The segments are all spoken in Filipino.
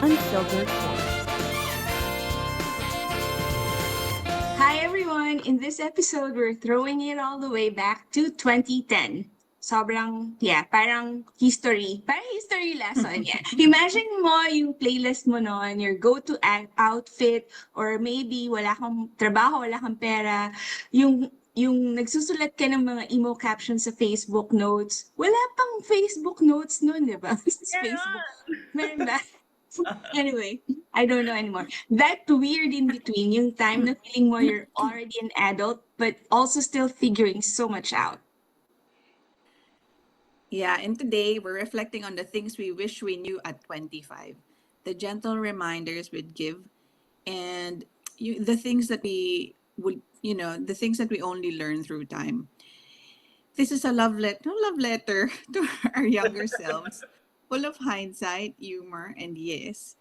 Unfiltered Force. Hi everyone! In this episode, we're throwing it all the way back to 2010. Parang history lesson. Yeah. Imagine mo yung playlist mo noon, your go-to outfit, or maybe wala kang trabaho, wala kang pera, yung nagsusulat ka ng mga emo captions sa Facebook notes. Wala pang Facebook notes noon, di ba? Facebook. Meron ba? Anyway, I don't know anymore. That weird in between, yung time na feeling mo you're already an adult, but also still figuring so much out. Yeah, and today we're reflecting on the things we wish we knew at 25, the gentle reminders we'd give, and the things that we would, the things that we only learn through time. This is a love letter to our younger selves, full of hindsight, humor, and yes,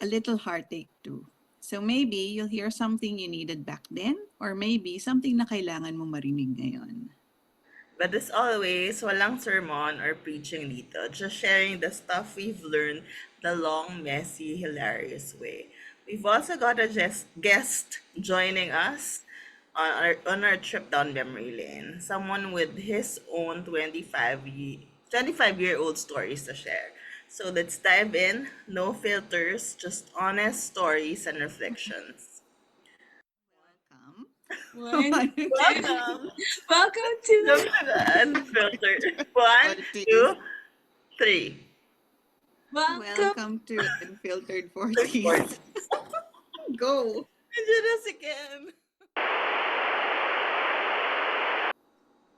a little heartache too. So maybe you'll hear something you needed back then, or maybe something na kailangan mo marinig ngayon. But as always, walang sermon or preaching dito. Just sharing the stuff we've learned the long, messy, hilarious way. We've also got a guest joining us on our trip down memory lane. Someone with his own 25-year-old stories to share. So let's dive in. No filters, just honest stories and reflections. Welcome. One, two, Welcome welcome to to the Unfiltered. One, two, three. Welcome to Unfiltered 40s. Go. Nandiyan na si Ken.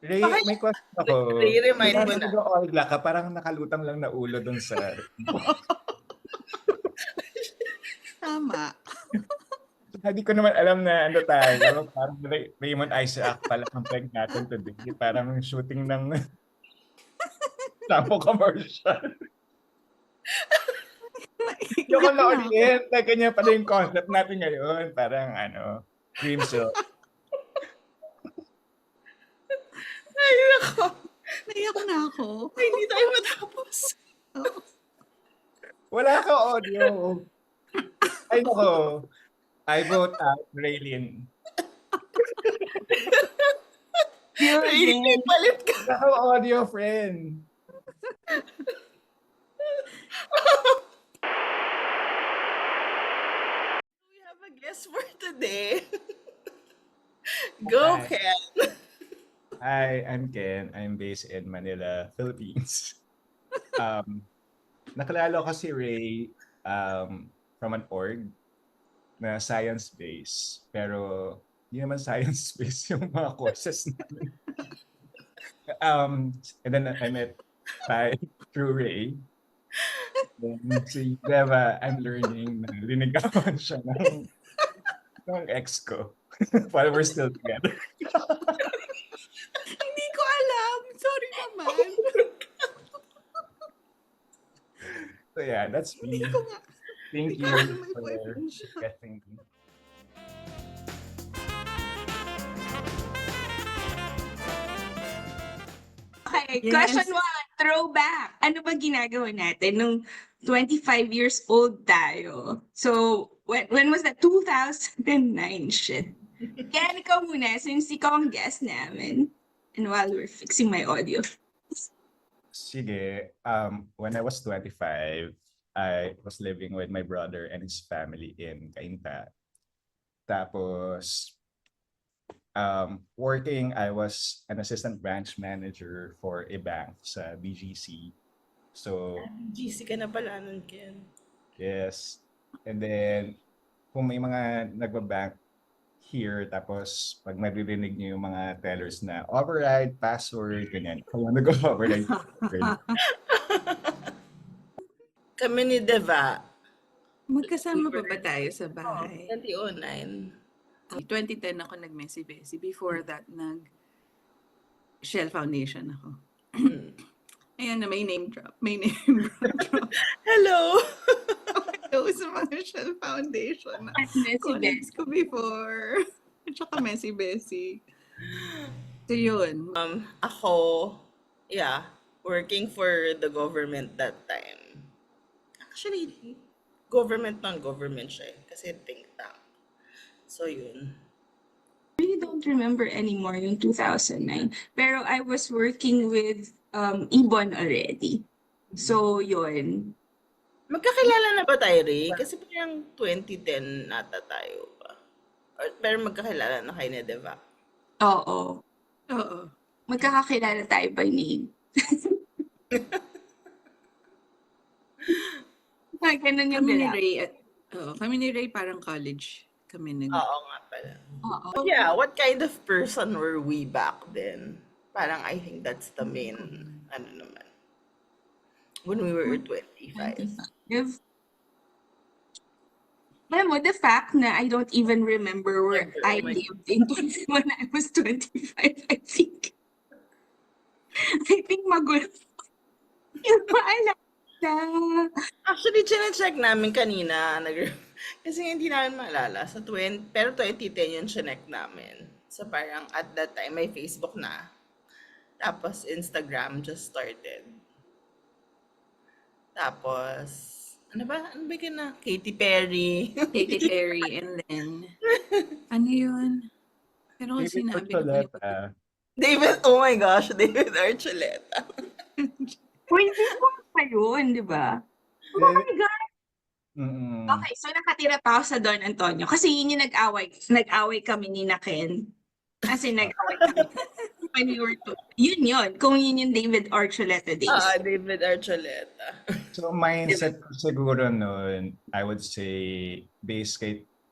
Ray, Bakit? may question ako. Ray, remind mo na. Nag-orgla ka, parang nakalutang lang na ulo dun sa... Tama. Hindi ko naman alam na ano tayo. Parang Raymond Isaac pala ang peg natin today. Parang shooting ng shampoo commercial. Yung ko na-orient na ganyan pala yung concept natin ngayon. Parang cream silk. Ay, nako. Naiyak na ako. Ay, hindi tayo matapos. Wala ka audio. Ay, nako. I vote out Raylene. Really, palit ka. Wala ka audio, friend. We have a guest for today. Go, Hi. Ken. Hi, I'm Ken. I'm based in Manila, Philippines. Nakilala ko si Ray from an org na science-based. Pero hindi naman science-based yung mga courses namin. And then I met Ty through Ray. Then si Deva, I'm learning na linigawan siya ng ex ko. While we're still together. Hindi ko alam. Sorry naman. So yeah, that's me. Hindi ko nga. Thank Hindi you ko alam may for boyfriend siya. getting me. Okay, Yes. question one, throwback. Ano ba ginagawa natin nung 25 years old tayo? So, when was that? 2009 shit. Kaya ikaw muna, since ikaw ang guest namin. And while we're fixing my audio. Sige, when I was 25, I was living with my brother and his family in Cainta. Tapos, working, I was an assistant branch manager for a bank sa BGC. So, GC ka na pala nun, Ken. yes. And then, kung may mga nagbabank here, tapos pag maririnig niyo yung mga tellers na override, password, ganyan. Kaya nag-override. Kami ni Deva. Magkasama pa ba tayo sa bahay? 2009. 2010 ako nag-messy-bessy. Before that, nag-Shell Foundation ako. Ayan na, may name drop. May name drop. Hello! Hello sa mga Shell Foundation. At Messi Colleagues ko before. At saka messy-bessy. So yun. Ako, working for the government that time. Actually, Government ng government siya eh. Kasi think tank. So yun. Really don't remember anymore yung 2009. Pero I was working with Ibon already. So, yun. Magkakilala na ba tayo, Ray? Kasi parang 2010 nata tayo ba? Pero magkakilala na kayo ni Deva. Oo. Oo. Magkakakilala tayo by name. Ganun yung Kami ni gala. Ray, kami ni Ray parang college kami Oo nga pala. Oo. Yeah, what kind of person were we back then? Parang I think that's the main, ano naman. When we were 25. Alam mo, the fact na I don't even remember where Remember, I oh my lived in when I was 25, I think magulo. Yung maalala. Actually, chinecheck namin kanina. Kasi hindi namin maalala. Sa 20, pero 2010 yung chinek namin. So parang at that time, may Facebook na. Tapos Instagram just started. Tapos, ano ba? Ano ba yun na? Katy Perry. Katy Perry, and then, ano yun? Pero David sinabi ko Archuleta. David, oh my gosh, David Archuleta. Uy, hindi ko pa yun, di ba? Oh my God! Mm-mm. Okay, so nakatira pa ako sa Don Antonio kasi yun yung nag-away kami ni na Ken. Kasi nag-away kami when we were two. Yun. Kung yun yung David Archuleta days. David Archuleta. So mindset ko siguro nun, I would say,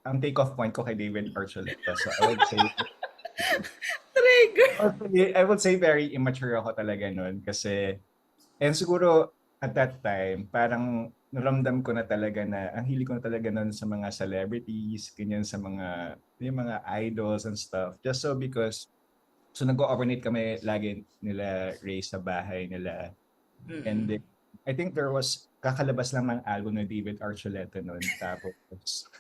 ang take-off point ko kay David Archuleta. So I would say, Trigger. I would say very immature ako talaga nun kasi, and siguro at that time, parang naramdam ko na talaga na, ang hilig ko na talaga nun sa mga celebrities, ganyan sa yung mga idols and stuff. Just so because, so nag-overnight kami lagi nila Ray sa bahay nila. And then, I think kakalabas lang ng album ni David Archuleta noon. Tapos,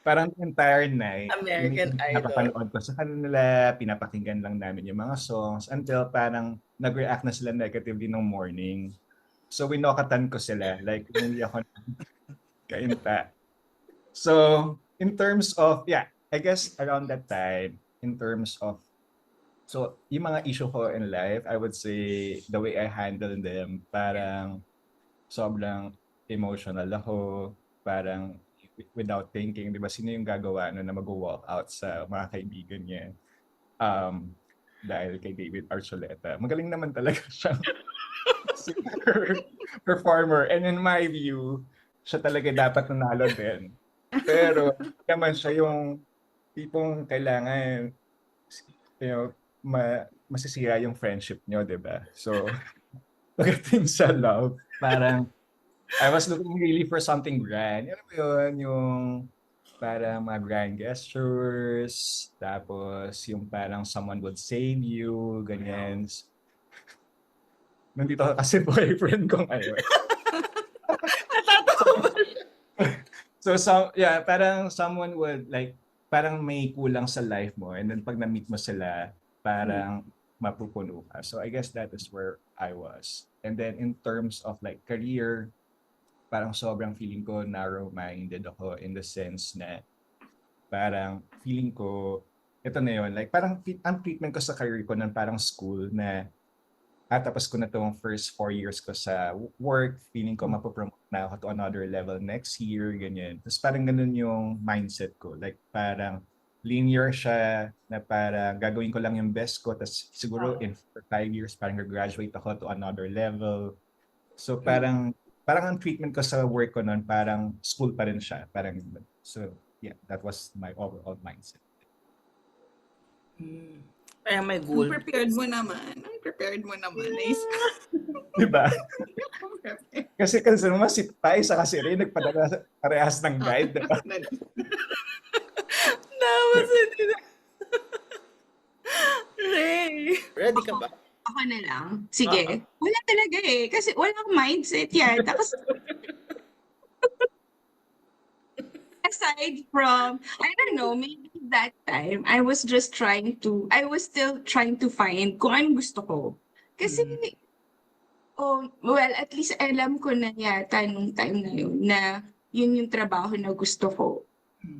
parang the entire night, American Idol. napapanood ko sa kanila, pinapakinggan lang namin yung mga songs until parang nag-react na sila negatively nung morning. So, winokatan ko sila. Like, hindi ako kainta. So, in terms of, I guess around that time, in terms of, so, yung mga issue ko in life, I would say the way I handle them, parang sobrang emotional ako, parang without thinking, di ba, sino yung gagawa na mag-walk out sa mga kaibigan niya dahil kay David Archuleta. Magaling naman talaga siyang singer, performer, and in my view, siya talaga dapat nanalo din. Pero, naman siya yung tipong kailangan, masisira yung friendship nyo, di ba? So, pagdating sa love, parang, I was looking really for something grand. Alam mo yun, yung parang mga grand gestures, tapos yung parang someone would save you, ganyan. Nandito kasi boyfriend ko ngayon. So, parang someone would parang may kulang sa life mo and then pag na-meet mo sila, parang mapupuno ka. So I guess that is where I was. And then in terms of career, parang sobrang feeling ko narrow-minded ako in the sense na parang feeling ko, ito na yun, parang ang treatment ko sa career ko ng parang school na tapos ko na itong first 4 years ko sa work, feeling ko mapopromote na ako to another level next year, ganyan. Tapos parang ganun yung mindset ko. Parang linear siya na parang gagawin ko lang yung best ko, tapos siguro in 5 years parang graduate ako to another level. So parang ang treatment ko sa work ko noon, parang school pa rin siya. So that was my overall mindset. Parang may goal. Ang prepared mo naman. Nice. Diba? Kasi naman si Pai sa kasi rin nagpadala parehas ng guide. Diba? Tapos hindi na. Ray, ready ka ba? Ako na lang. Sige. Wala talaga kasi walang mindset yan. Tapos, aside from, I don't know, maybe that time, I was still trying to find kung anong gusto ko. Kasi, well, at least alam ko na yata nung time na yun na yun yung trabaho na gusto ko.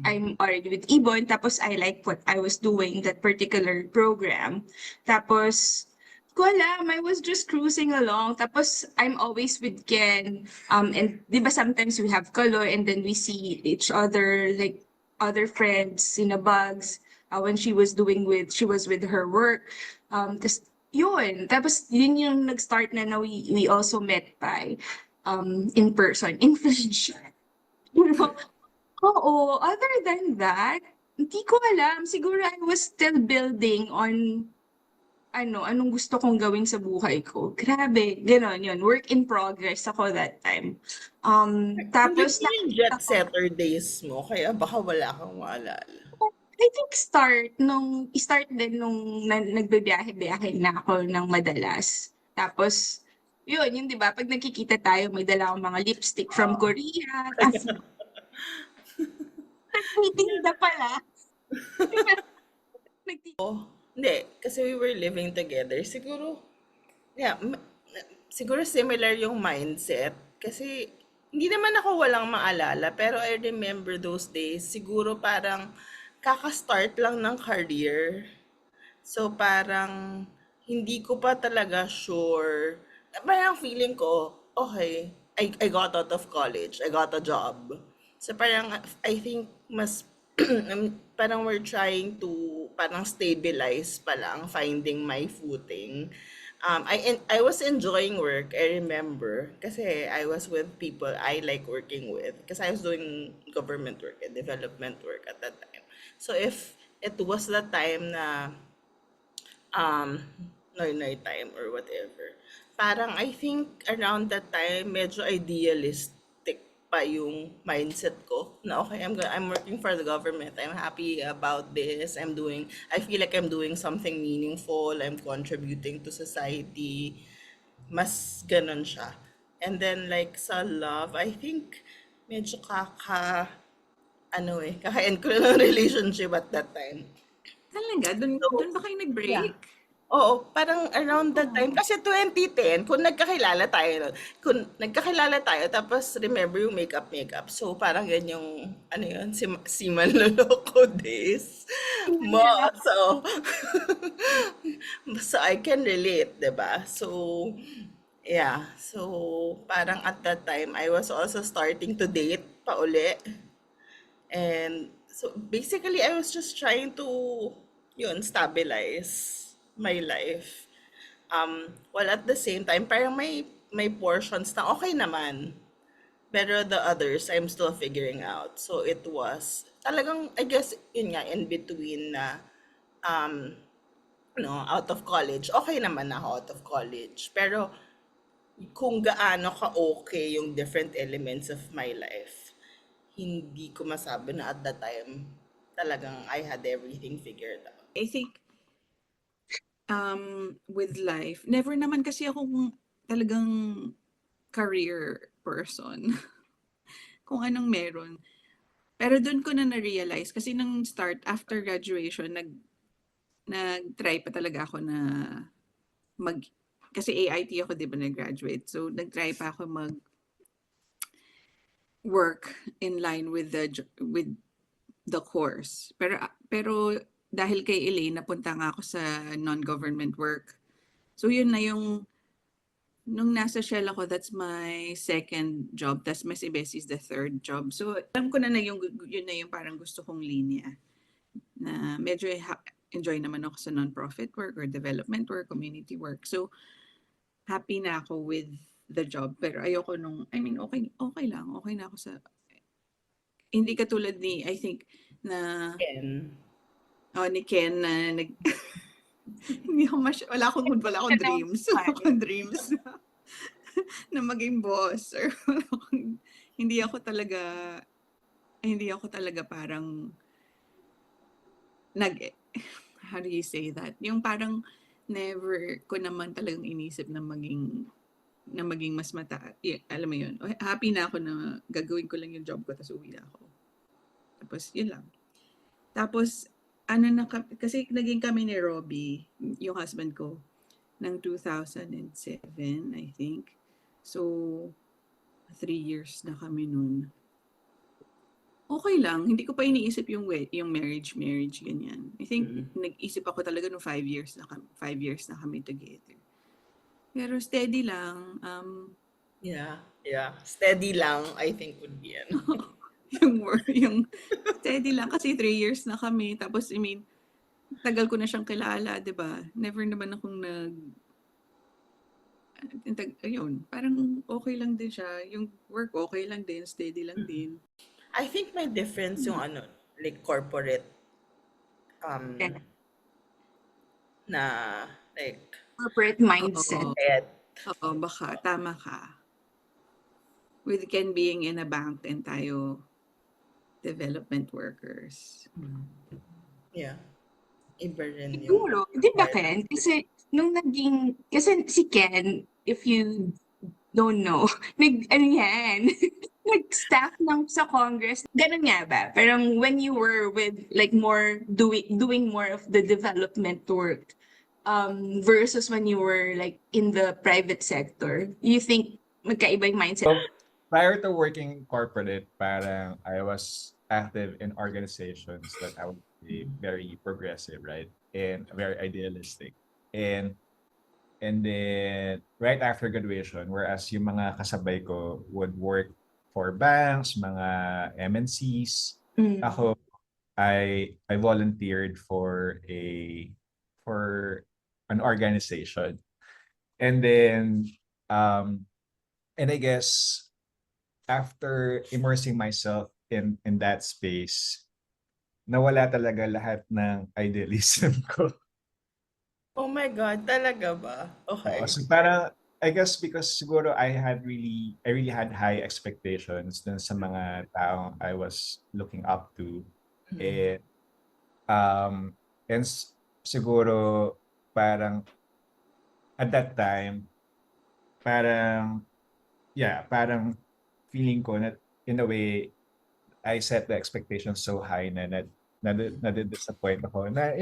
I'm already with Ibon, tapos I like what I was doing, that particular program. Tapos, ko alam, I was just cruising along. Tapos, I'm always with Ken. And di ba sometimes we have Kaloy and then we see each other, like other friends, bugs, when she was with her work. Tas, yun. Tapos, yun yung nag-start na we also met by in person, in flesh. Oo, other than that, hindi ko alam. Siguro I was still building on anong gusto kong gawin sa buhay ko. Grabe, gano'n yun. Work in progress ako that time. Hindi Tapos, ba yung jet setter days mo, kaya baka wala kang maalala. I think start din nung nagbibiyahe-biyahe na ako ng madalas. Tapos, yun, di ba, pag nakikita tayo, may dala akong mga lipstick from Korea. Tapos, nagtitinda pala. Hindi, kasi we were living together. Siguro, yeah, siguro similar yung mindset. Kasi, hindi naman ako walang maalala, pero I remember those days, siguro parang kaka-start lang ng career. So, parang hindi ko pa talaga sure. Parang feeling ko, okay, I got out of college. I got a job. So, parang I think mas parang we're trying to parang stabilize pa lang, finding my footing. I was enjoying work, I remember, kasi I was with people I like working with, kasi I was doing government work and development work at that time. So if it was the time na um, noy time or whatever. Parang I think around that time, medyo idealistic pa yung mindset ko na okay, I'm working for the government. I'm happy about this. I feel like I'm doing something meaningful. I'm contributing to society. Mas ganun siya. And then like sa love, I think medyo kaka-end ko na ng relationship at that time. Talaga? Doon So, ba kayo yeah. nag-break? Oo, parang around that time. Oh. Kasi 2010, kung nagkakilala tayo, tapos remember yung makeup. So, parang yan yung, si Manloloko days mo. So, so I can relate, 'di ba? So, yeah. So, parang at that time, I was also starting to date pa uli. And so basically, I was just trying to, stabilize my life. While at the same time, parang may portions na okay naman. Pero the others, I'm still figuring out. So it was talagang, I guess, yun nga, in between na, um, out of college. Okay naman ako out of college. Pero kung gaano ka-okay yung different elements of my life, hindi ko masabi na at that time talagang I had everything figured out. I think with life, never naman kasi akong talagang career person. Kung anong meron. Pero doon ko na na-realize kasi nung start after graduation, nag-try pa talaga ako na mag kasi AIT ako 'di ba nag-graduate. So nag-try pa ako mag work in line with the course. Pero dahil kay Elaine napunta nga ako sa non-government work. So yun na yung nung nasa Shell ako, that's my second job. That's my CBS is the third job. So alam ko na yun na yung parang gusto kong linya. Na medyo enjoy naman ako sa non-profit work or development work, community work. So happy na ako with the job. Pero ayoko okay lang. Okay na ako sa, hindi katulad ni, I think, na, Ken. ni Ken na hindi ako wala akong dreams. Wala akong dreams na maging boss or hindi ako talaga parang how do you say that? Yung parang never ko naman talagang inisip na maging mas alam mo yun. Happy na ako na gagawin ko lang yung job ko tapos uwi na ako. Tapos yun lang. Tapos kasi naging kami ni Robbie, yung husband ko, ng 2007, I think. So, 3 years na kami nun. Okay lang, hindi ko pa iniisip yung marriage, ganyan. I think Mm. nag-isip ako talaga nung 5 years na kami together. Pero steady lang, Yeah, yeah. Steady lang, I think would be ano. yung steady lang kasi 3 years na kami. Tapos, I mean, tagal ko na siyang kilala, 'di ba? Never naman akong ayun, parang okay lang din siya. Yung work, okay lang din, steady lang din. I think may difference yung ano, like corporate Yeah. um na like Corporate mindset. Oo, head. oo, baka, tama ka. With Ken being in a bank and tayo development workers. Yeah. Iba rin yung Siguro, di ba Ken? Kasi kasi si Ken, if you don't know, ano yan, nag-staff sa Congress. Ganun nga ba? Parang when you were with like doing more of the development work, versus when you were like in the private sector, you think magkaiba yung mindset? So, prior to working corporate, parang I was active in organizations that I would say very progressive, right? And very idealistic. And then right after graduation, whereas yung mga kasabay ko would work for banks, mga MNCs, Mm. ako I volunteered for an organization. And then and I guess after immersing myself in that space, nawala talaga lahat ng idealism ko. Oh my God, talaga ba? Oo, Okay. so parang I guess because siguro I really had high expectations dun sa mga taong I was looking up to. And um siguro parang at that time parang parang feeling ko na in a way I set the expectations so high na disappoint ako na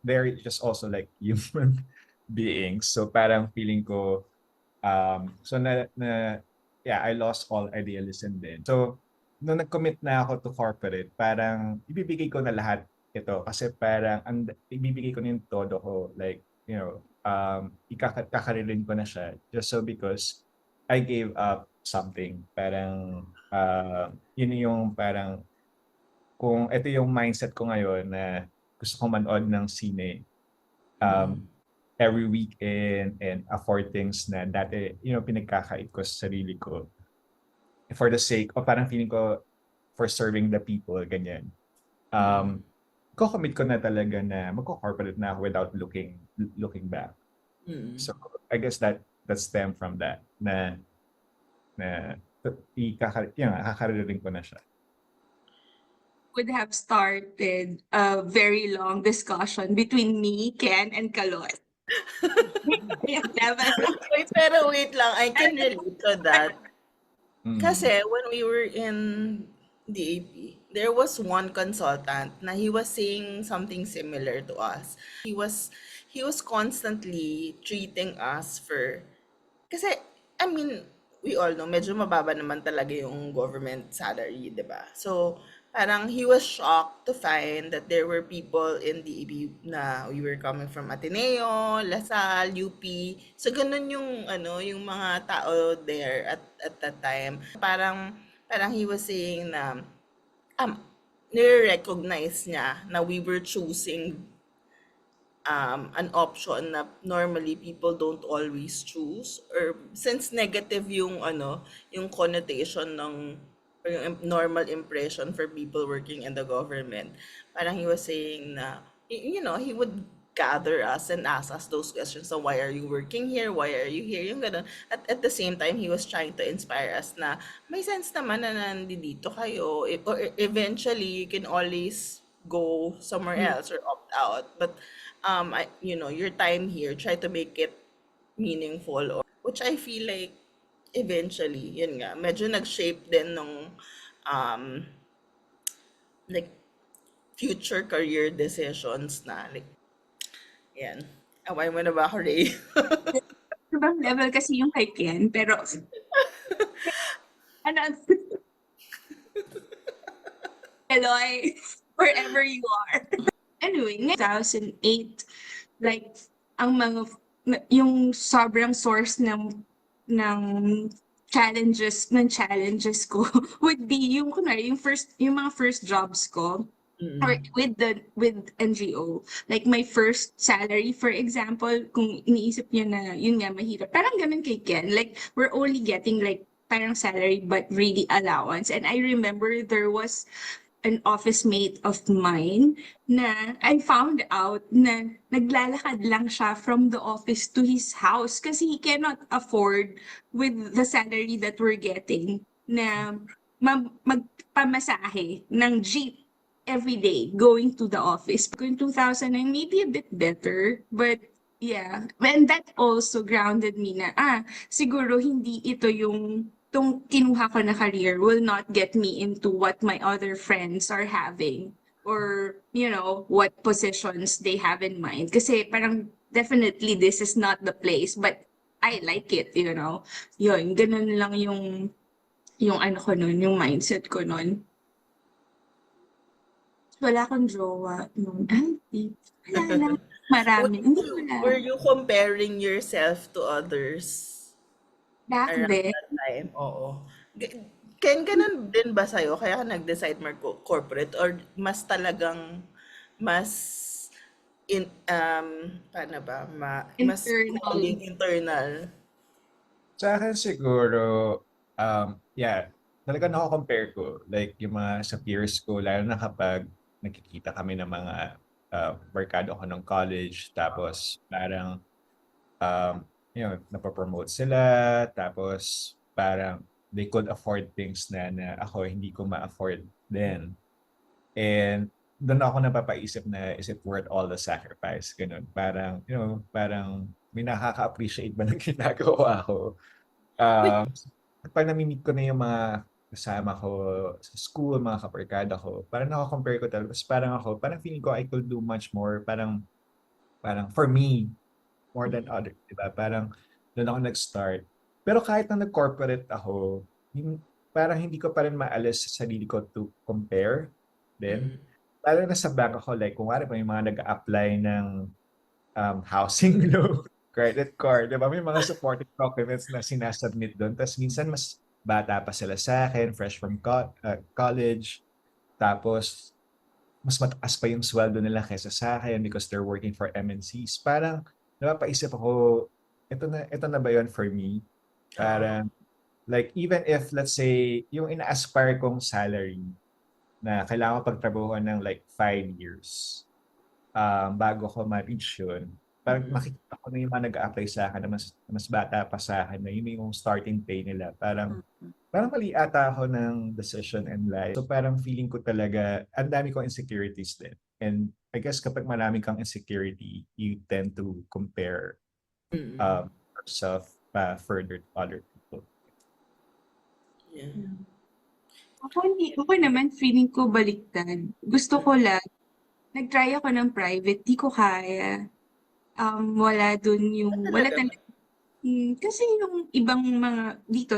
they're just also like human beings. So parang feeling ko so I lost all idealism din. So nung nag-commit na ako to corporate, parang ibibigay ko na lahat ito kasi parang ibibigay ko na yung todo ko, like kakaririn ko na siya just so because I gave up something. Parang yun yung parang kung ito yung mindset ko ngayon na gusto ko manood ng sine every weekend and afford things na dati pinagkakait ko sa sarili ko for the sake o parang feeling ko for serving the people, ganyan. Ko-commit ko na talaga na magko-corporate na ako without looking back. So I guess that stem from that na kakaririn ko na siya. Would have started a very long discussion between me, Ken, and Kalot. Wait, pero wait lang. I can relate to that. Mm. Kasi when we were in DAP, there was one consultant na he was saying something similar to us. He was constantly treating us for kasi I mean, we all know medyo mababa naman talaga yung government salary, 'di ba? So parang he was shocked to find that there were people in DAP na we were coming from Ateneo, Lasal, UP. So ganun yung yung mga tao there at that time. Parang he was saying na nire-recognize niya na we were choosing an option na normally people don't always choose, or since negative yung yung connotation ng or yung normal impression for people working in the government, parang he was saying na he would gather us and ask us those questions. So why are you working here, why are you here, yung ganun. At the same time he was trying to inspire us na may sense naman na nandito kayo, or eventually you can always go somewhere else or opt out, but your time here, try to make it meaningful, or which I feel like eventually yun nga medyo nag-shape din nung like future career decisions na like yan. Away mo na ba ako, Ray? Ibang level kasi yung kay Ken, pero ano, Eloy, wherever you are. Anyway, 2008, like, ang yung sobrang source ng challenges ko would be yung kunwari, yung mga first jobs ko or Mm. with NGO. Like my first salary, for example, kung iniisip niyo na yun nga mahirap. Parang ganun kay Ken. Like we're only getting like parang salary but really allowance. And I remember there was an office mate of mine na I found out na naglalakad lang siya from the office to his house kasi he cannot afford with the salary that we're getting na magpamasahe ng jeep every day going to the office. In 2009, maybe a bit better, but yeah. And that also grounded me na, siguro hindi ito yung tong kinuha ko na career will not get me into what my other friends are having or, you know, what positions they have in mind. Kasi parang definitely this is not the place, but I like it, you know. Yun, ganun lang yung ano ko nun, yung mindset ko nun. Wala akong jowa nun. Wala lang. Marami. Hindi Were wala. you comparing yourself to others Back around then, that time? Oo. Ken, ganun din ba sa'yo? Kaya ka nag-decide corporate or mas talagang mas paano ba? Mas internal. maging internal? Sa akin siguro, yeah, talaga nako-compare ko. Like yung mga sa peers ko, lalo na kapag nakikita kami ng mga barkada ko ng college, tapos parang, napapromote sila, tapos parang they could afford things na ako hindi ko ma-afford din. And doon ako napapaisip na is it worth all the sacrifice? Ganun. Parang, parang may nakaka-appreciate ba ng ginagawa ko? Pag nami-meet ko na yung mga kasama ko sa school, mga kabarkada ko, parang nako-compare ko talaga. Tapos parang feeling ko I could do much more. Parang for me, more than others, di ba? Parang doon ako nag-start. Pero kahit na nag-corporate ako, parang hindi ko pa rin maalis sa sarili ko to compare din. Mm. Lalo na sa bank ako, like kung pa yung mga nag-a-apply ng housing loan, credit card, di ba? May mga supporting documents na sinasubmit doon. Tapos minsan mas bata pa sila sa akin, fresh from college. Tapos mas mataas pa yung sweldo nila kaysa sa akin because they're working for MNCs. Parang napapaisip ako, ito na ba yun for me? Parang, like, even if, let's say, yung ina-aspire kong salary na kailangan ko pagtrabahuan ng like 5 years bago ko ma-reach yun. Parang makikita ko na yung mga nag-a-apply sa akin na mas bata pa sa akin na yun yung starting pay nila. Parang mali ata ako ng decision in life. So parang feeling ko talaga, ang dami kong insecurities din. And I guess kapag marami kang insecurity, you tend to compare yourself further to other people. Yeah. Ako naman, feeling ko baliktad. Gusto ko lang, nag-try ako ng private, di ko kaya. Wala dun wala talaga. Kasi yung ibang mga dito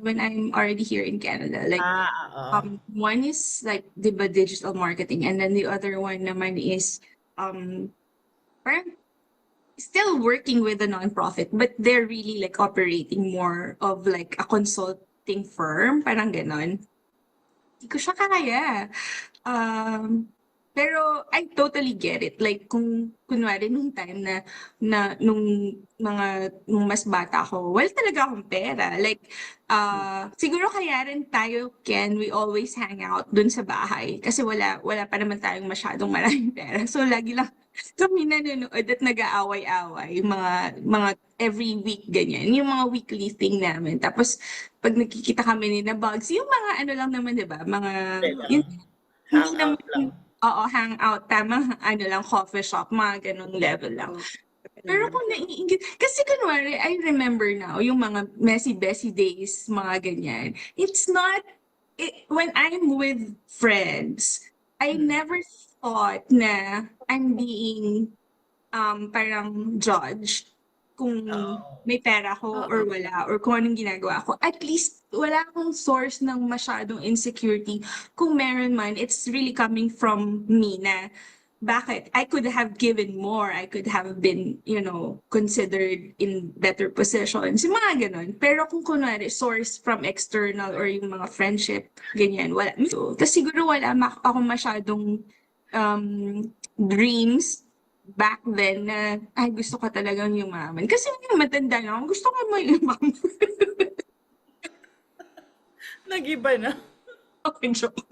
when I'm already here in Canada, like, Oo. one is like, di ba, digital marketing, and then the other one naman is, parang still working with a nonprofit, but they're really like operating more of like a consulting firm, parang ganon. Hindi ko siya kaya. Pero I totally get it. Like kung kunwari nung time nung mas bata ako, wala talaga akong pera. Like siguro kaya rin tayo, Ken, we always hang out dun sa bahay kasi wala pa naman tayong masyadong maraming pera. So lagi lang kami nanonood at nag-aaway-away, mga every week ganyan. Yung mga weekly thing namin. Tapos pag nakikita kami ni na Bugs, yung mga ano lang naman, 'di ba? Mga yun, hindi naman Hangout lang. oo, hangout, tamang ano lang, coffee shop, mga ganung level lang. Pero kung naiinggit, kasi kunwari, I remember now, yung mga messy days, mga ganyan. It's not, when I'm with friends, I never thought na I'm being parang judged kung Oo. may pera ko or Oo. wala, or kung anong ginagawa ko. At least, wala akong source ng masyadong insecurity. Kung meron man, it's really coming from me na, bakit? I could have given more. I could have been, considered in better positions. Yung mga ganun. Pero kung kunwari, source from external or yung mga friendship, ganyan, wala. Tapos siguro wala ako masyadong dreams back then na, ay, gusto ko talagang yumaman. Kasi ngayon matanda na ako, gusto ko yumaman. Nag-iba na. Okay, joke.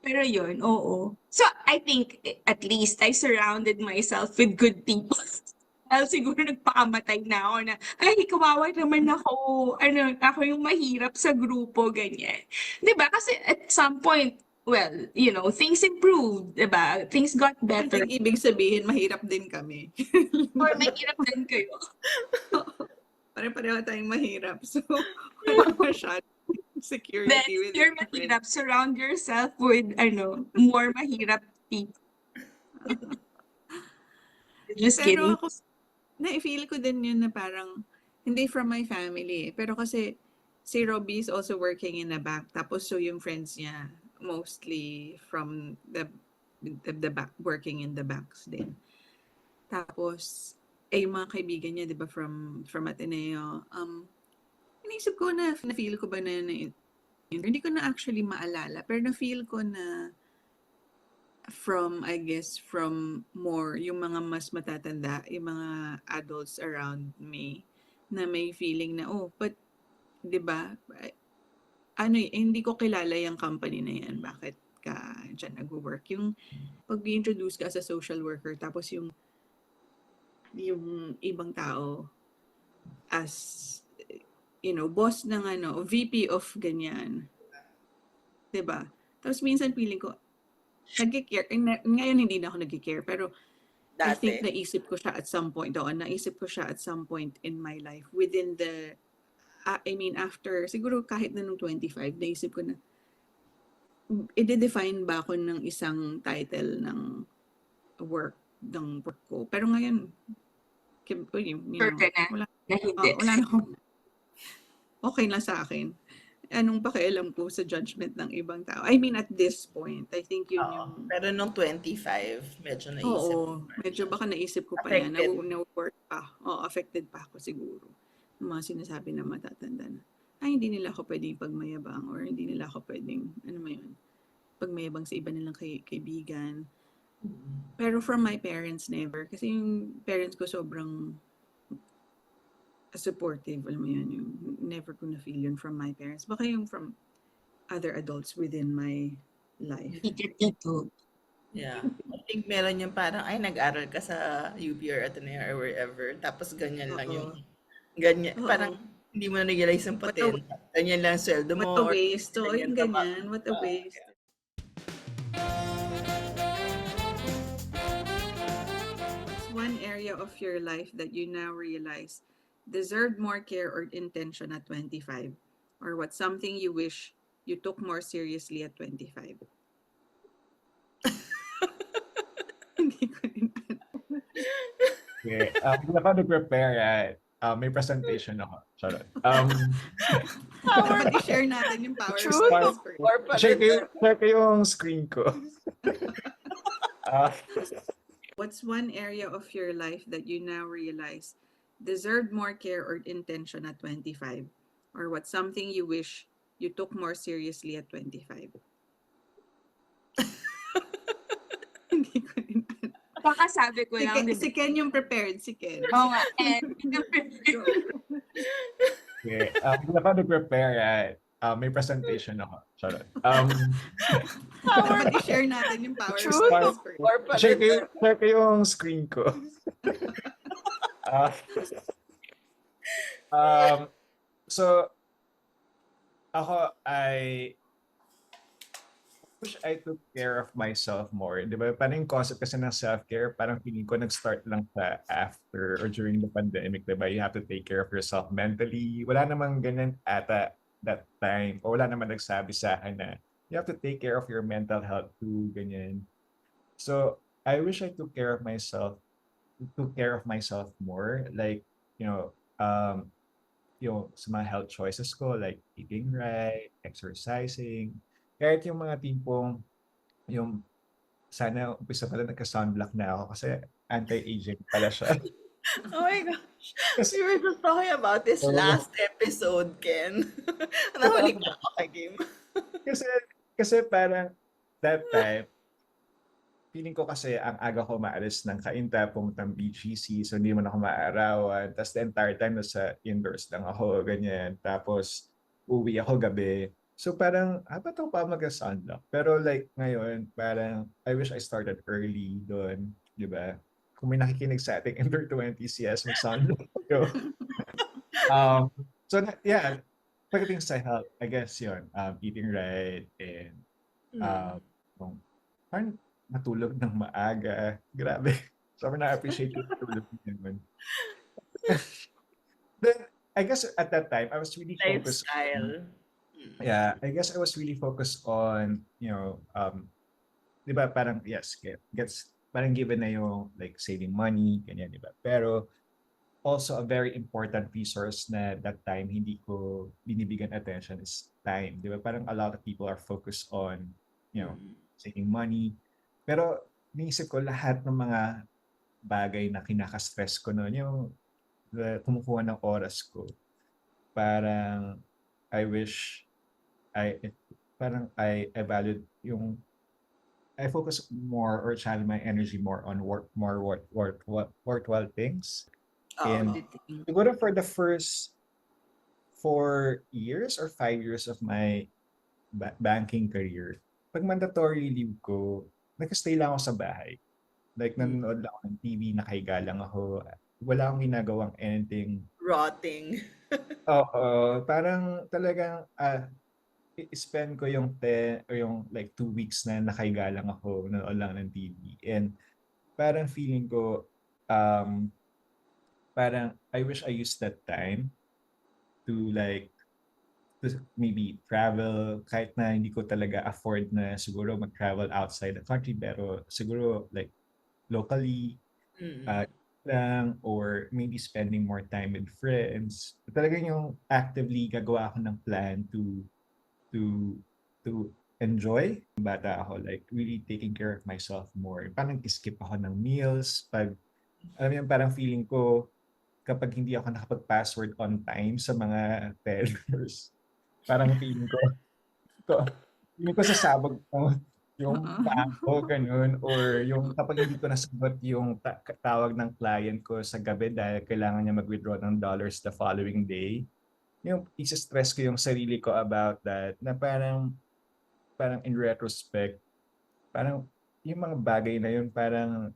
Pero yun, oo. So, I think, at least, I surrounded myself with good people. Dahil siguro nagpakamatay na ako na, ay, kawawa naman ako. Ako yung mahirap sa grupo, ganyan. 'Di ba? Kasi at some point, well, things improved, 'di ba? Things got I better. think ibig sabihin, mahirap din kami. Or mahirap din kayo. Pare-pareho tayong mahirap. So, wala masyadong Then, security if with you're our friends. mahirap, surround yourself with, more mahirap people. Just Pero kidding. ako, na-feel ko din yun na parang, hindi from my family. Pero kasi, si Robbie is also working in the bank. Tapos, so yung friends niya, mostly from the back, working in the banks din. Tapos, yung mga kaibigan niya, di ba, from Ateneo, inisip ko na-feel ko ba hindi ko na actually maalala, pero na-feel ko na I guess, from more, yung mga mas matatanda, yung mga adults around me, na may feeling na, oh, but, di ba, hindi ko kilala yung company na yan, bakit ka dyan nag-work? Yung pag-introduce ka as a social worker, tapos yung ibang tao as, boss ng VP of ganyan. 'Di ba? Tapos minsan feeling ko, nagki-care. Ngayon hindi na ako nagki-care, pero I think Dati. naisip ko siya at some point. Naisip ko siya at some point in my life. Within after, siguro kahit na nung 25, naisip ko na, i-define ba ako ng isang title ng work ko. Pero ngayon, Sure ka na wala, na hindi. wala na akong, okay na sa akin. Anong pakialam ko sa judgment ng ibang tao? I mean, at this point, I think yun yung... Pero nung 25, medyo naisip Oo, ko. medyo baka naisip ko pa yan. Affected. Na-work pa. Affected pa ako siguro. Yung mga sinasabi na matatanda na, ay, hindi nila ako pwedeng pagmayabang or hindi nila ako pwedeng, pagmayabang sa iba nilang kaibigan. Pero from my parents, never. Kasi yung parents ko sobrang supportive, alam mo yun, yung never ko na-feel yun from my parents. Baka yung from other adults within my life. Tito. Yeah. I think meron yung parang, ay, nag-aral ka sa UP or Ateneo or wherever. Tapos ganyan lang yung, parang hindi mo na-realize yung patent. Ganyan lang sweldo mo. What a waste. So, ganyan yung ka pa. ganyan. What a waste. What's one area of your life that you now realize deserved more care or intention at 25? Or what's something you wish you took more seriously at 25? Hindi ko din alam. Okay. Hindi ako nag-prepare. May presentation ako. Charot. Dapat i-share natin yung power of True. this first. Share ko yung screen ko. What's one area of your life that you now realize deserved more care or intention at 25? Or what's something you wish you took more seriously at 25? Hindi ko din alam. Baka sabi ko lang, Si Ken yung prepared, si Ken. Oo nga, and Okay. Hindi ako nag-prepare. May presentation ako. Charot. Dapat i-share natin yung power True. of this first. Share ko yung screen ko. So, ako, I wish I took care of myself more. Di ba? Parang yung concept kasi ng self-care, parang feeling ko nag-start lang sa after or during the pandemic. Di ba? You have to take care of yourself mentally. Wala namang ganyan ata that time. O wala naman nagsabi sa akin na you have to take care of your mental health too, ganyan. So, I wish I took care of myself more. Like, you know, yung sa mga health choices ko, like eating right, exercising, kahit yung mga tipong, yung sana umpisa pala nagka-sunblock na ako kasi anti-aging pala siya. Oh my gosh. Kasi, We were just talking about this oo, last episode, Ken. totoo Nahuli ka ba? ako kay Game. Kasi, kasi parang that time, feeling ko kasi ang aga ko maalis ng Cainta, pumuntang BGC, so hindi man ako maaarawan. Tapos the entire time nasa indoors lang ako, ganyan. Tapos uwi ako gabi. So parang, ba't ako pa mag-sunlock? Pero like ngayon, parang I wish I started early doon, di ba? Kung may nakikinig sa ating under 20s, yes, mag-sunlock kayo. Um, yeah, pagdating sa health, I guess yun, eating right and Mm. um, kung parang matulog ng maaga. Grabe. Sobrang na-appreciate ko yung tulog ko naman. Then, I guess at that time, I was really focused on, Lifestyle. Mm. yeah, I guess I was really focused on, di ba parang, yes, gets, parang given na yung like saving money, ganyan, di ba? Pero also a very important resource na that time hindi ko binibigyan attention is time. Di ba? Parang a lot of people are focused on, Mm. saving money. Pero naisip ko lahat ng mga bagay na kinaka-stress ko noon, yung kumukuha ng oras ko. Parang I wish I parang I valued yung I focus more or channel my energy more on worthwhile things. Oo. And Editing. siguro for the first 4 years or 5 years of my banking career, pag mandatory leave ko, nag-stay lang ako sa bahay. Like, Mm. nanonood lang ako ng TV, nakahiga lang ako. Wala akong ginagawang anything. Rotting. Oo, parang talagang spend ko yung 10 or yung like 2 weeks na nakahiga lang ako, nanonood lang ng TV. And parang feeling ko, um, parang I wish I used that time to like to maybe travel kahit na hindi ko talaga afford na siguro mag-travel outside the country pero siguro like locally Mm. uh, lang or maybe spending more time with friends. Talagang yung actively gagawa ako ng plan to to enjoy. Bata ako, like really taking care of myself more. Parang skip ako ng meals. Pag, alam mo yun, parang feeling ko kapag hindi ako nakapag-password on time sa mga tellers, parang feeling ko sasabog ko yung bangko, ganun. Or yung kapag hindi ko nasagot yung tawag ng client ko sa gabi dahil kailangan niya mag-withdraw ng dollars the following day, yung isa-stress ko yung sarili ko about that na parang in retrospect, parang yung mga bagay na yun parang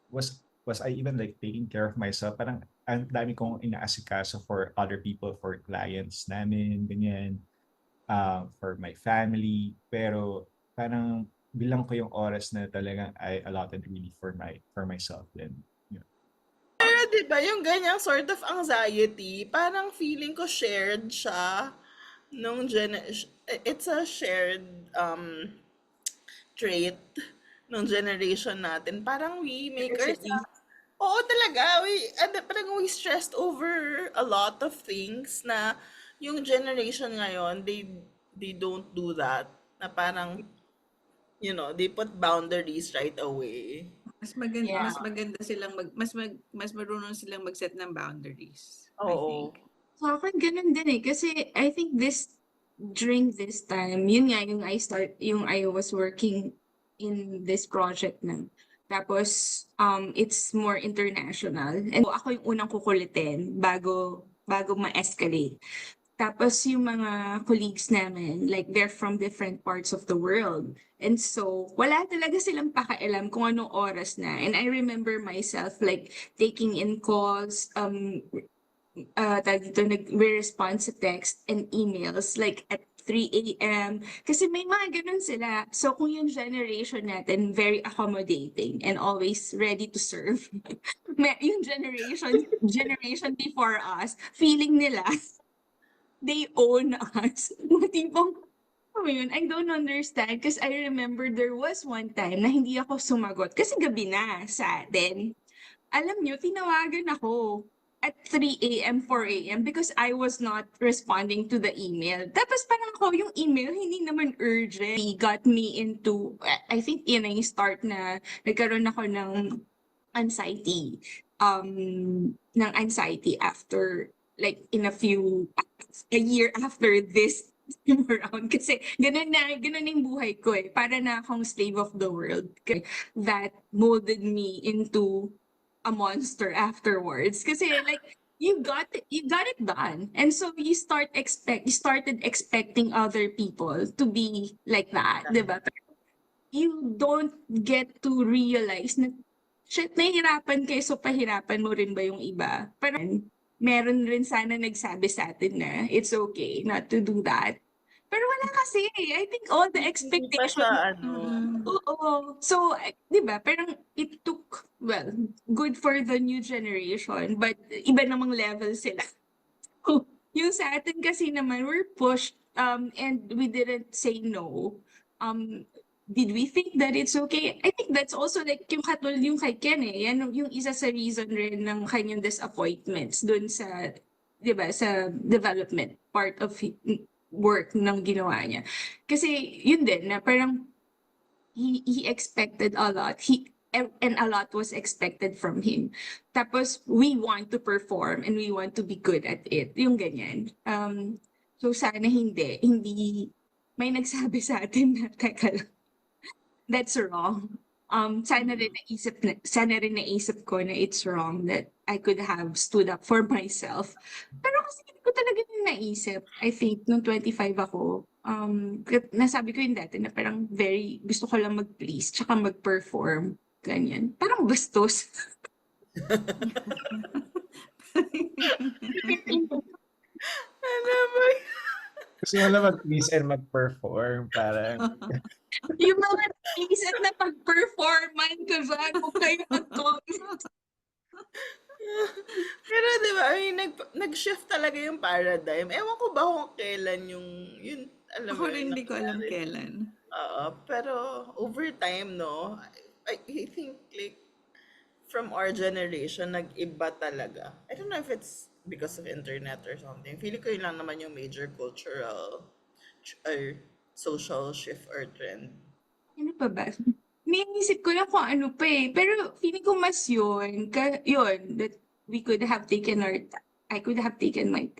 was I even like taking care of myself? Parang ang dami kong inaasikaso for other people, for clients namin, ganyan, for my family. Pero parang bilang ko yung oras na talagang I allotted really for myself then. Yeah. Pero 'di ba yung ganyang sort of anxiety, parang feeling ko shared siya nung it's a shared trait nung generation natin. Parang we make Actually, ourselves Oo talaga, parang we stressed over a lot of things na yung generation ngayon, they don't do that. Na parang, they put boundaries right away. yeah. Mas maganda silang mas marunong silang mag-set ng boundaries, I Oo. think. So, ako ganun din eh. Kasi I think during this time, yun nga yung I was working in this project na. Tapos, it's more international. And ako yung unang kukulitin bago ma-escalate. Tapos yung mga colleagues namin, like they're from different parts of the world. And so, wala talaga silang pakialam kung anong oras na. And I remember myself like taking in calls, tawag dito, nag-respond sa text and emails like at 3 a.m. Kasi may mga ganun sila. So kung yung generation natin, very accommodating and always ready to serve. Yung generation before us, feeling nila, they own us. Na tipong, alam mo yun, I don't understand because I remember there was one time na hindi ako sumagot kasi gabi na sa atin. Alam nyo, tinawagan ako. at 3 a.m., 4 a.m. because I was not responding to the email. Tapos parang ako, yung email, hindi naman urgent. He got me into, I think yun na yung start na nagkaroon ako ng anxiety. Ng anxiety after, like, a year after this time around. Kasi ganun na yung buhay ko eh. Para na akong slave of the world. That molded me into a monster afterwards. Kasi like, you got it done. And so you started expecting other people to be like that, di ba? You don't get to realize na, shit, nahihirapan kayo, so pahirapan mo rin ba yung iba? Parang meron rin sana nagsabi sa atin na it's okay not to do that. Pero wala kasi. I think all the Hindi pa expectations. siya, ano, Oo. So, di ba, parang it took, well, good for the new generation, but iba namang level sila. Yung sa atin kasi naman, we're pushed, and we didn't say no. Did we think that it's okay? I think that's also like yung katulad yung kay Ken eh. Yan yung isa sa reason rin ng kanyang disappointments dun sa, di ba, sa development part of work ng ginawa niya. Kasi yun din na parang he expected a lot. And a lot was expected from him. Tapos we want to perform and we want to be good at it. Yung ganyan. So sana hindi may nagsabi sa atin na teka lang, that's wrong. Sana rin naisip ko na it's wrong that I could have stood up for myself. Pero kasi hindi ko talaga yung naisip. I think nung 25 ako, nasabi ko yung dati na parang gusto ko lang mag-please tsaka mag-perform. Ganyan. Parang bastos. ano ba? Gusto mo na mag-please and mag-perform. Parang, Yung mga please at na pag-performan ko dyan, kung kayo mag-comment. Pero di ba, I mean, nag-shift talaga yung paradigm. Ewan ko ba kung kailan yun, alam Ako mo yun, rin hindi ko alam nangyari. kailan. Pero over time, no, I think like from our generation, nag-iba talaga. I don't know if it's because of internet or something. Feeling ko yun lang naman yung major cultural or social shift or trend. Ano pa ba? Iniisip ko lang kung ano pa eh. Pero feeling ko mas yun. Yun, that we could have taken I could have taken my,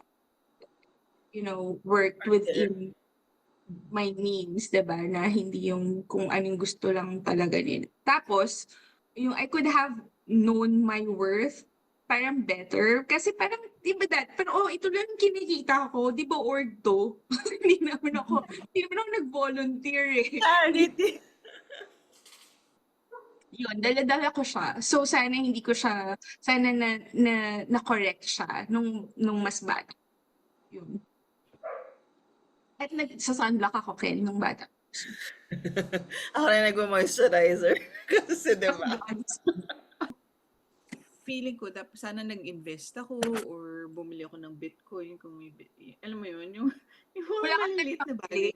worked within my means, diba? Na hindi yung kung anong gusto lang talaga nila. Tapos, yung I could have known my worth parang better. Kasi parang, di ba parang, ito lang yung kinikita ko. Di ba org to? hindi naman ako nag-volunteer eh. Charity! Yun, dala-dala ko siya. So, sana hindi ko siya, sana na-correct siya nung mas bata. Yun. At nagsa-sunblock ako, Ken, nung bata. Ako na nag-moisturizer. Kasi diba? Feeling ko, sana nag-invest ako or bumili ako ng Bitcoin kung may alam mo yun, yung Wala mga kang maliliit na time bagay.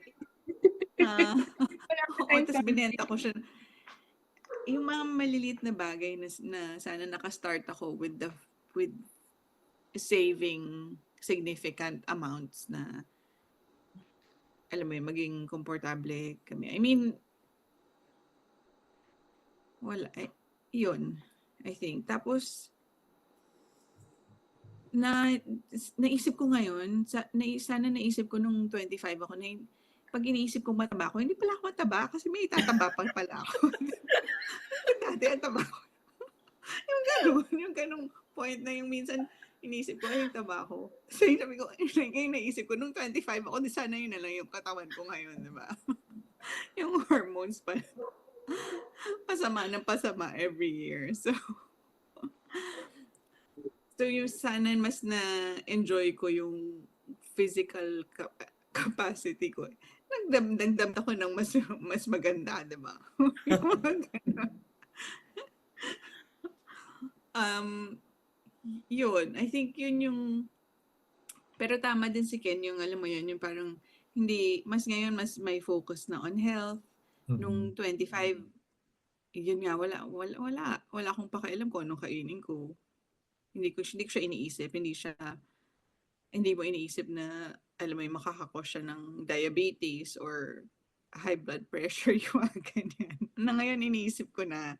Wala akong Oo, time tapos binenta ko siya. Yung mga maliliit na bagay na sana nakastart ako with saving significant amounts na alam mo yun, maging komportable kami. I mean, wala. Yun, I think. Tapos, naisip ko ngayon, sana naisip ko nung 25 ako, pag iniisip ko mataba ako, hindi pala ako mataba kasi may itataba pa pala ako. Dati ang taba ko. yung ganung point na yung minsan iniisip ko, yung taba ko. So sabi ko, yung naisip ko, nung 25 ako, di sana yun na lang yung katawan ko ngayon, di ba? Yung hormones pa. Pasama ng pasama every year. So yung sana mas na-enjoy ko yung physical capacity ko. Nagdamdam ako ng mas maganda, di ba? Yun, I think yun yung, pero tama din si Ken, yung alam mo yun, yung parang, hindi, ngayon, mas may focus na on health. Nung 25, yun nga, wala akong pakialam kung anong kainin ko. hindi ko siya iniisip, hindi mo iniisip na, alam mo yung makakakos siya ng diabetes or high blood pressure, yung mga ganyan. Na ngayon iniisip ko na,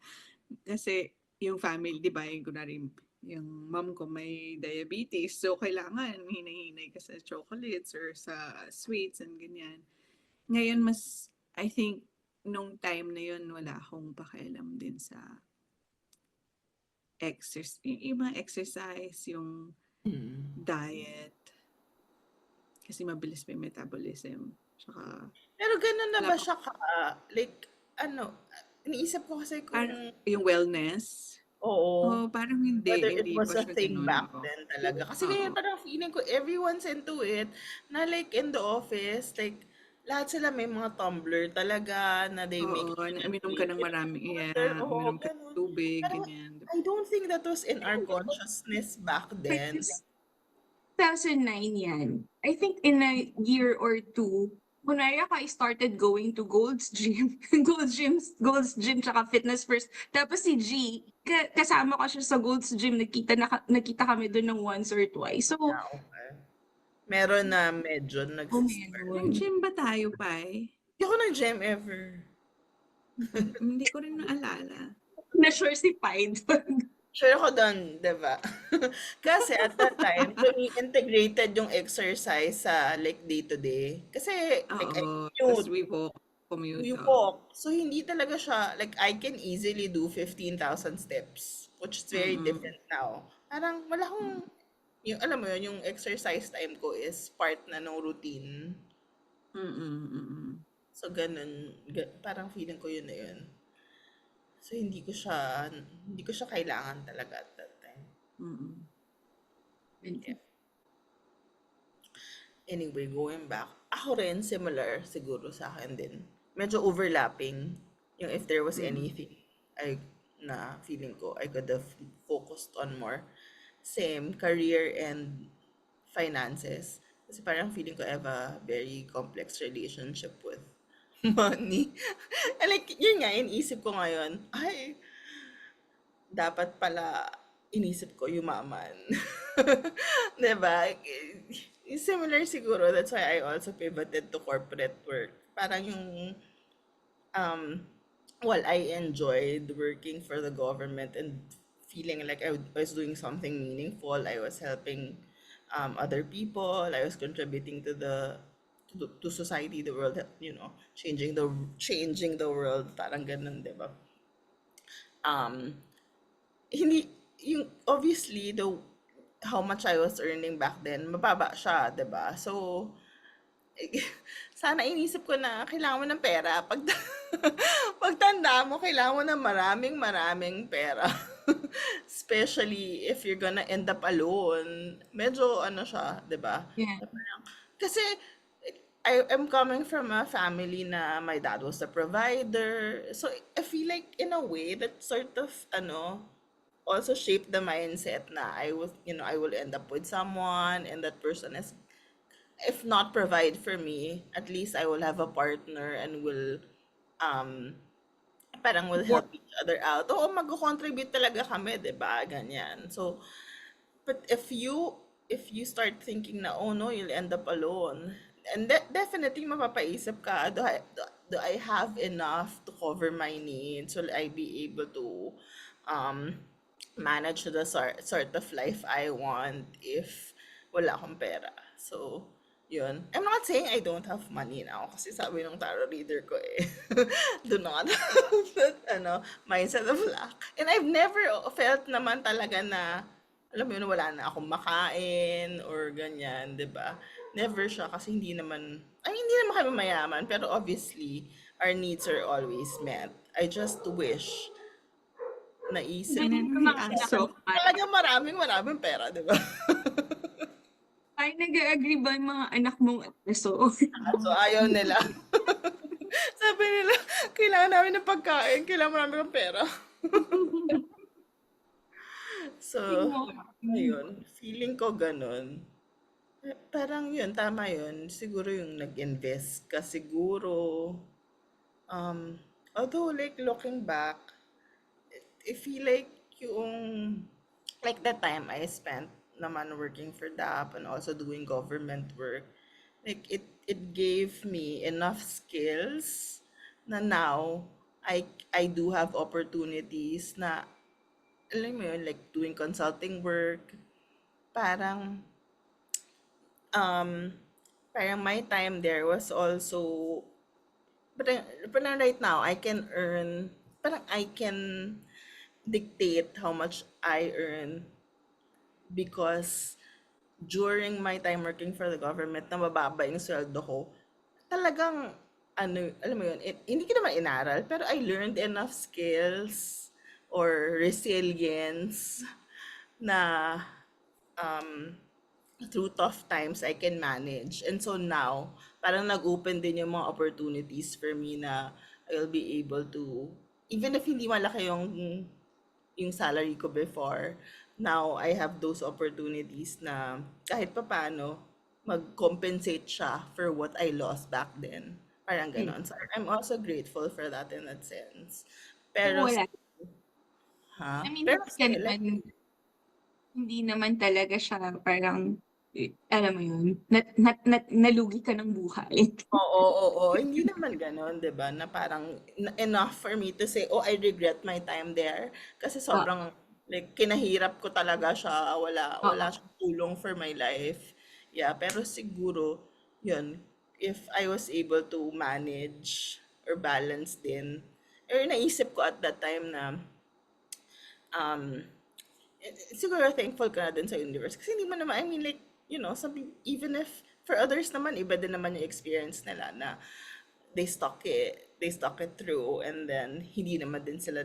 kasi yung family, di ba, yung kunwari, yung mom ko may diabetes, so kailangan hinay-hinay ka sa chocolates or sa sweets and ganyan. Ngayon I think, nung time na yun, wala akong pakialam din sa yung mga exercise, yung Mm. diet, kasi mabilis pa yung metabolism. Tsaka, Pero ganun na wala ba pa, siya like, iniisip ko kasi kung, yung wellness. oo, Oh, parang hindi, whether it hindi was pa a siya thing ganun, back oo. then talaga. Kasi Oo, ngayon parang feeling ko everyone's into it, na like in the office, like, lahat sila may mga tumbler talaga na they make oo, it na into uminom ka it. ng maraming, Water, yeah, oo, uminom ka ng ganun. tubig, Parang, ganyan. I don't think that was in our consciousness back then. Because 2009 yan. I think in a year or two, kunwari ako, I started going to Gold's Gym. Gold's Gym tsaka Fitness First. Tapos si G, kasama ko siya sa Gold's Gym. Nakita kami doon ng once or twice. So, Ah, okay. Meron na medyo nagsispread. meron. Nag-gym ba tayo, Pai? Hindi ako nag-gym ever. Hindi ko rin naalala. Na-sure si Pai doon. Sure ako doon, di ba? Kasi at that time, to me, integrated yung exercise sa like day-to-day. Kasi like I Oo, tapos commute, we walk, commute. you walk. So hindi talaga siya, like I can easily do 15,000 steps, which is very Mm-mm. different now. Parang wala akong, yung, alam mo yun, yung exercise time ko is part na ng routine. Mm-mm. Mm-mm. So ganun, parang feeling ko yun na yun. So hindi ko siya kailangan talaga at that time. Mm-mm. Yeah. Anyway, going back, ako rin similar siguro sa akin din. Medyo overlapping yung if there was Mm-mm. anything na feeling ko I could have focused on more. Same, career and finances. Kasi parang feeling ko I have a very complex relationship with money. And like, yun nga, iniisip ko ngayon, ay, dapat pala inisip ko yumaman. 'Di ba? Similar siguro, that's why I also pivoted to corporate work. Parang yung, um, well, I enjoyed working for the government and feeling like was doing something meaningful. I was helping other people. I was contributing to to society, the world, changing the world. Parang ganun, 'di ba? Um, hindi yung obviously the how much I was earning back then, mababa siya, 'di ba? So, sana inisip ko na kailangan mo ng pera. Pagtanda mo, kailangan mo ng maraming maraming pera. Especially if you're gonna end up alone. Medyo ano siya, 'di ba? Yeah. Kasi I am coming from a family na my dad was a provider. So I feel like in a way that sort of also shaped the mindset na I will end up with someone and that person is, if not provide for me, at least I will have a partner and will um parang will help each other out. Oo, mag-contribute talaga kami, 'di ba? Ganyan. So, but if you start thinking na, oh no, you'll end up alone, and definitely mapapaisip ka, do I have enough to cover my needs? Will I be able to um, manage the sort of life I want if wala akong pera? So, yun. I'm not saying I don't have money now kasi sabi ng tarot reader ko do not have that, mindset of lack. And I've never felt naman talaga na, alam mo yun, wala na akong makain or ganyan, 'di ba? Never siya kasi hindi naman kami mayaman, pero obviously, our needs are always met. I just wish, naisip, Ganun Ganun yung si mga anak Aso. mo, Pai. talaga maraming pera, 'di ba? Pai, nag-agree ba yung mga anak mong aso? So, ayaw nila. Sabi nila, kailangan namin ng pagkain, kailangan namin ng pera. So, ayun, feeling ko ganun. Parang yun, tama yun. Siguro yung nag-invest ka siguro. Although like looking back, I feel like yung like the time I spent naman working for DAP and also doing government work, like it gave me enough skills na now I do have opportunities na alam mo yun, like doing consulting work, parang um parang my time there was also but right now I can earn, parang I can dictate how much I earn because during my time working for the government na mababa yung sweldo ko, talagang ano, alam mo yun, hindi ko naman inaral, pero I learned enough skills or resilience na um, through tough times I can manage. And so now, parang nag-open din yung mga opportunities for me na I'll be able to, even if hindi malaki yung salary ko before, now I have those opportunities na kahit papaano mag-compensate siya for what I lost back then. Parang Mm. ganon. So I'm also grateful for that in that sense. Pero Pero, wala. ha? I mean, Pero hindi ka still, like, naman, hindi naman talaga siya parang, alam mo yun, nalugi ka ng buhay. oo, oo, oo. Hindi naman ganon, di ba? Na parang enough for me to say, oh, I regret my time there. Kasi Ah, sobrang, like, kinahirap ko talaga siya. Wala oo. siyang tulong for my life. Yeah, pero siguro, yun, if I was able to manage or balance din, or naisip ko at that time na, um, siguro thankful ka na din sa universe. Kasi hindi mo naman, I mean like, even if for others naman, iba din naman yung experience nila na they stuck it through and then hindi naman din sila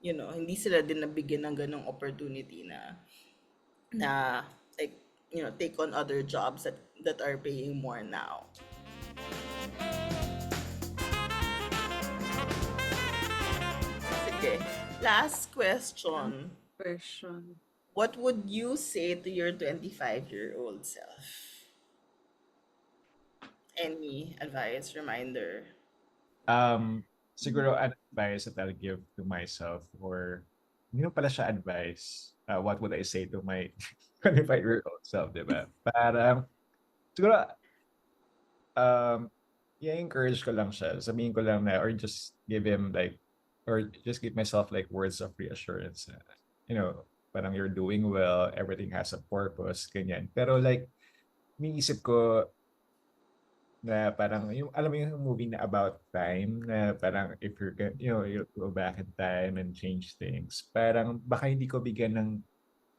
hindi sila din nabigyan ng ganong opportunity na like, take on other jobs that are paying more now. Sige, last question. Version. What would you say to your 25-year-old self? Any advice, reminder? Siguro advice that I'll give to myself or hindi mo pala siya advice. What would I say to my 25-year-old self, di ba? Parang, siguro, i-encourage ko lang siya. Sabihin ko lang na, or just give him like, or just give myself like words of reassurance. Parang you're doing well, everything has a purpose, ganyan. Pero like, iniisip ko na parang yung alam mo yung movie na About Time na parang if you go back in time and change things, parang baka hindi ko bigyan ng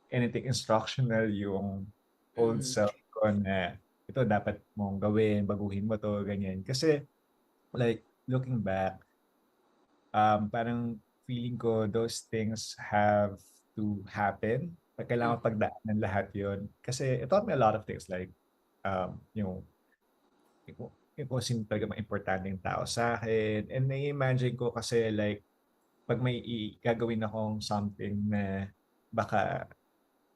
anything instructional yung old Mm. self ko na ito dapat mong gawin, baguhin mo to, ganyan. Kasi like looking back, parang feeling ko those things have to happen. Kailangan pagdaanan lahat yon kasi it taught me a lot of things like yung kung sino talaga mga importanteng tao sa akin. And na-imagine ko kasi like, pag may gagawin akong something na baka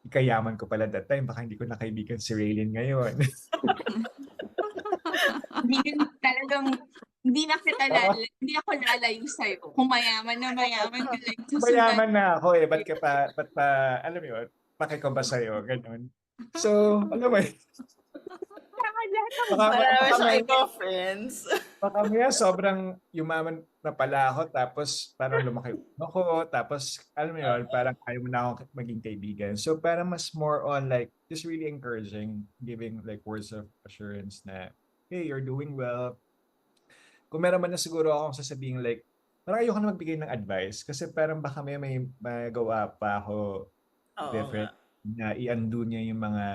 ikayaman ko pala that time, baka hindi ko na kaibigan si Raylene ngayon. Hindi na kita hindi ako lalayo sa'yo. Kung mayaman na mayaman ka lang. Mayaman na ako eh, ba't alam mo yun, pakikamba sa'yo, ganun. So, alam mo yun, Wala naman siya may- ikaw, friends. baka maya sobrang yumaman na pala ako, tapos parang lumaki ako, tapos alam mo yun, parang ayaw mo na akong maging kaibigan. So parang mas more on like, just really encouraging, giving like words of assurance na, hey, you're doing well. Kung meron man na siguro akong sasabihin like, parang ayoko na magbigay ng advice kasi parang baka may magawa pa ako Oo different nga. na i-undo niya yung mga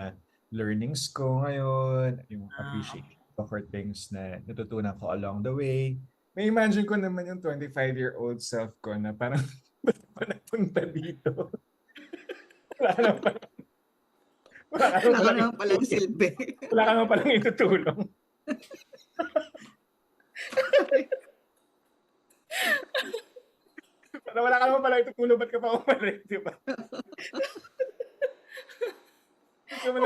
learnings ko ngayon, yung appreciation ko for things na natutunan ko along the way. May imagine ko naman yung 25-year-old self ko na parang ba't pa napunta dito? Wala ka Wala naman palang silbi. Wala ka naman palang itutulong. Wala ka naman palang itutulong, ba't ka pa umalik, di ba? Ikaw mo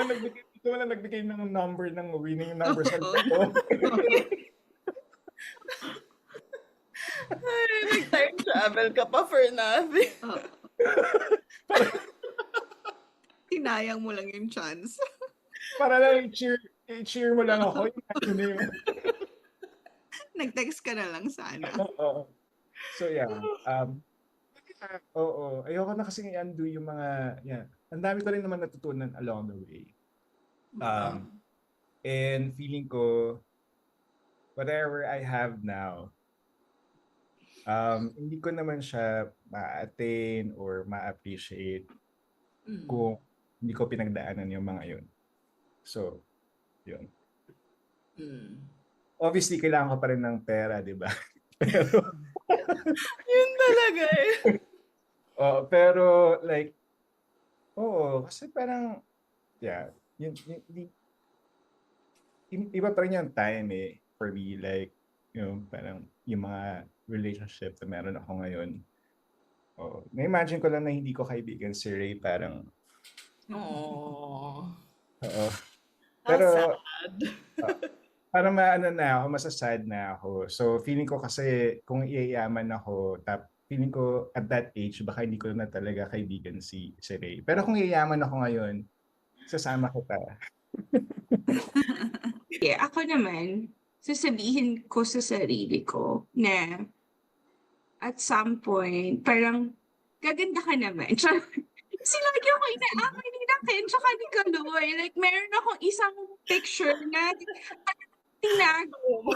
lang nagbigay ng number ng winning number sa loob. Ay, nag-time travel ka pa for nothing. Hinayang mo lang yung chance. Para lang i-cheer mo lang ako. Imagine mo yun. Nag-text ka na lang sana. Oo. So yeah, oo, ayoko na kasing i-undo yung mga, ang dami ko rin naman natutunan along the way. And feeling ko, whatever I have now, hindi ko naman siya ma-attain or ma-appreciate kung hindi ko pinagdaanan yung mga yun. So, yun. Obviously, kailangan ko pa rin ng pera, di ba? Pero, Yun talaga eh. pero like, kasi parang, iba pa rin yung time eh, for me, like, parang yung mga relationship na meron ako ngayon. Na-imagine ko lang na hindi ko kaibigan si Ray, parang, Oh, oo. how Pero, sad. parang masasad na ako. So, feeling ko kasi kung iyayaman ako, feeling ko at that age, baka hindi ko na talaga kaibigan si Ray. Pero kung iyayaman ako ngayon, sasama kita. Yeah, ako naman, sasabihin ko sa sarili ko na at some point, parang gaganda ka naman. Kasi lagi ako inaamay ni Ken tsaka ni Kaloy. Like, meron akong isang picture na tinago.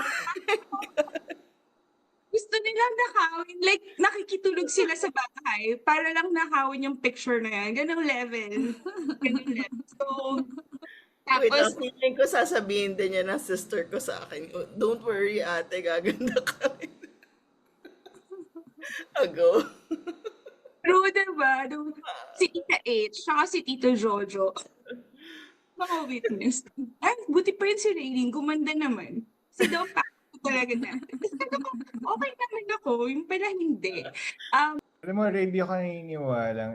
Gusto nilang nakawin. Like, nakikitulog sila sa bahay para lang nakawin yung picture na yan. Ganong level. Ganong level. So, Wait, tapos, feeling ko sasabihin din niya ng sister ko sa akin, "Oh, don't worry ate, gaganda ka rin." Ago. true, diba? Si Tita H, saka si Tito Jojo. Mga witness. Ay, buti pa yun si Raylene. Gumanda naman. Si daw pa talaga natin. Tapos sabi ko, okay naman ako. Yung pala hindi. Alam mo, Ray, hindi ako naniniwalang,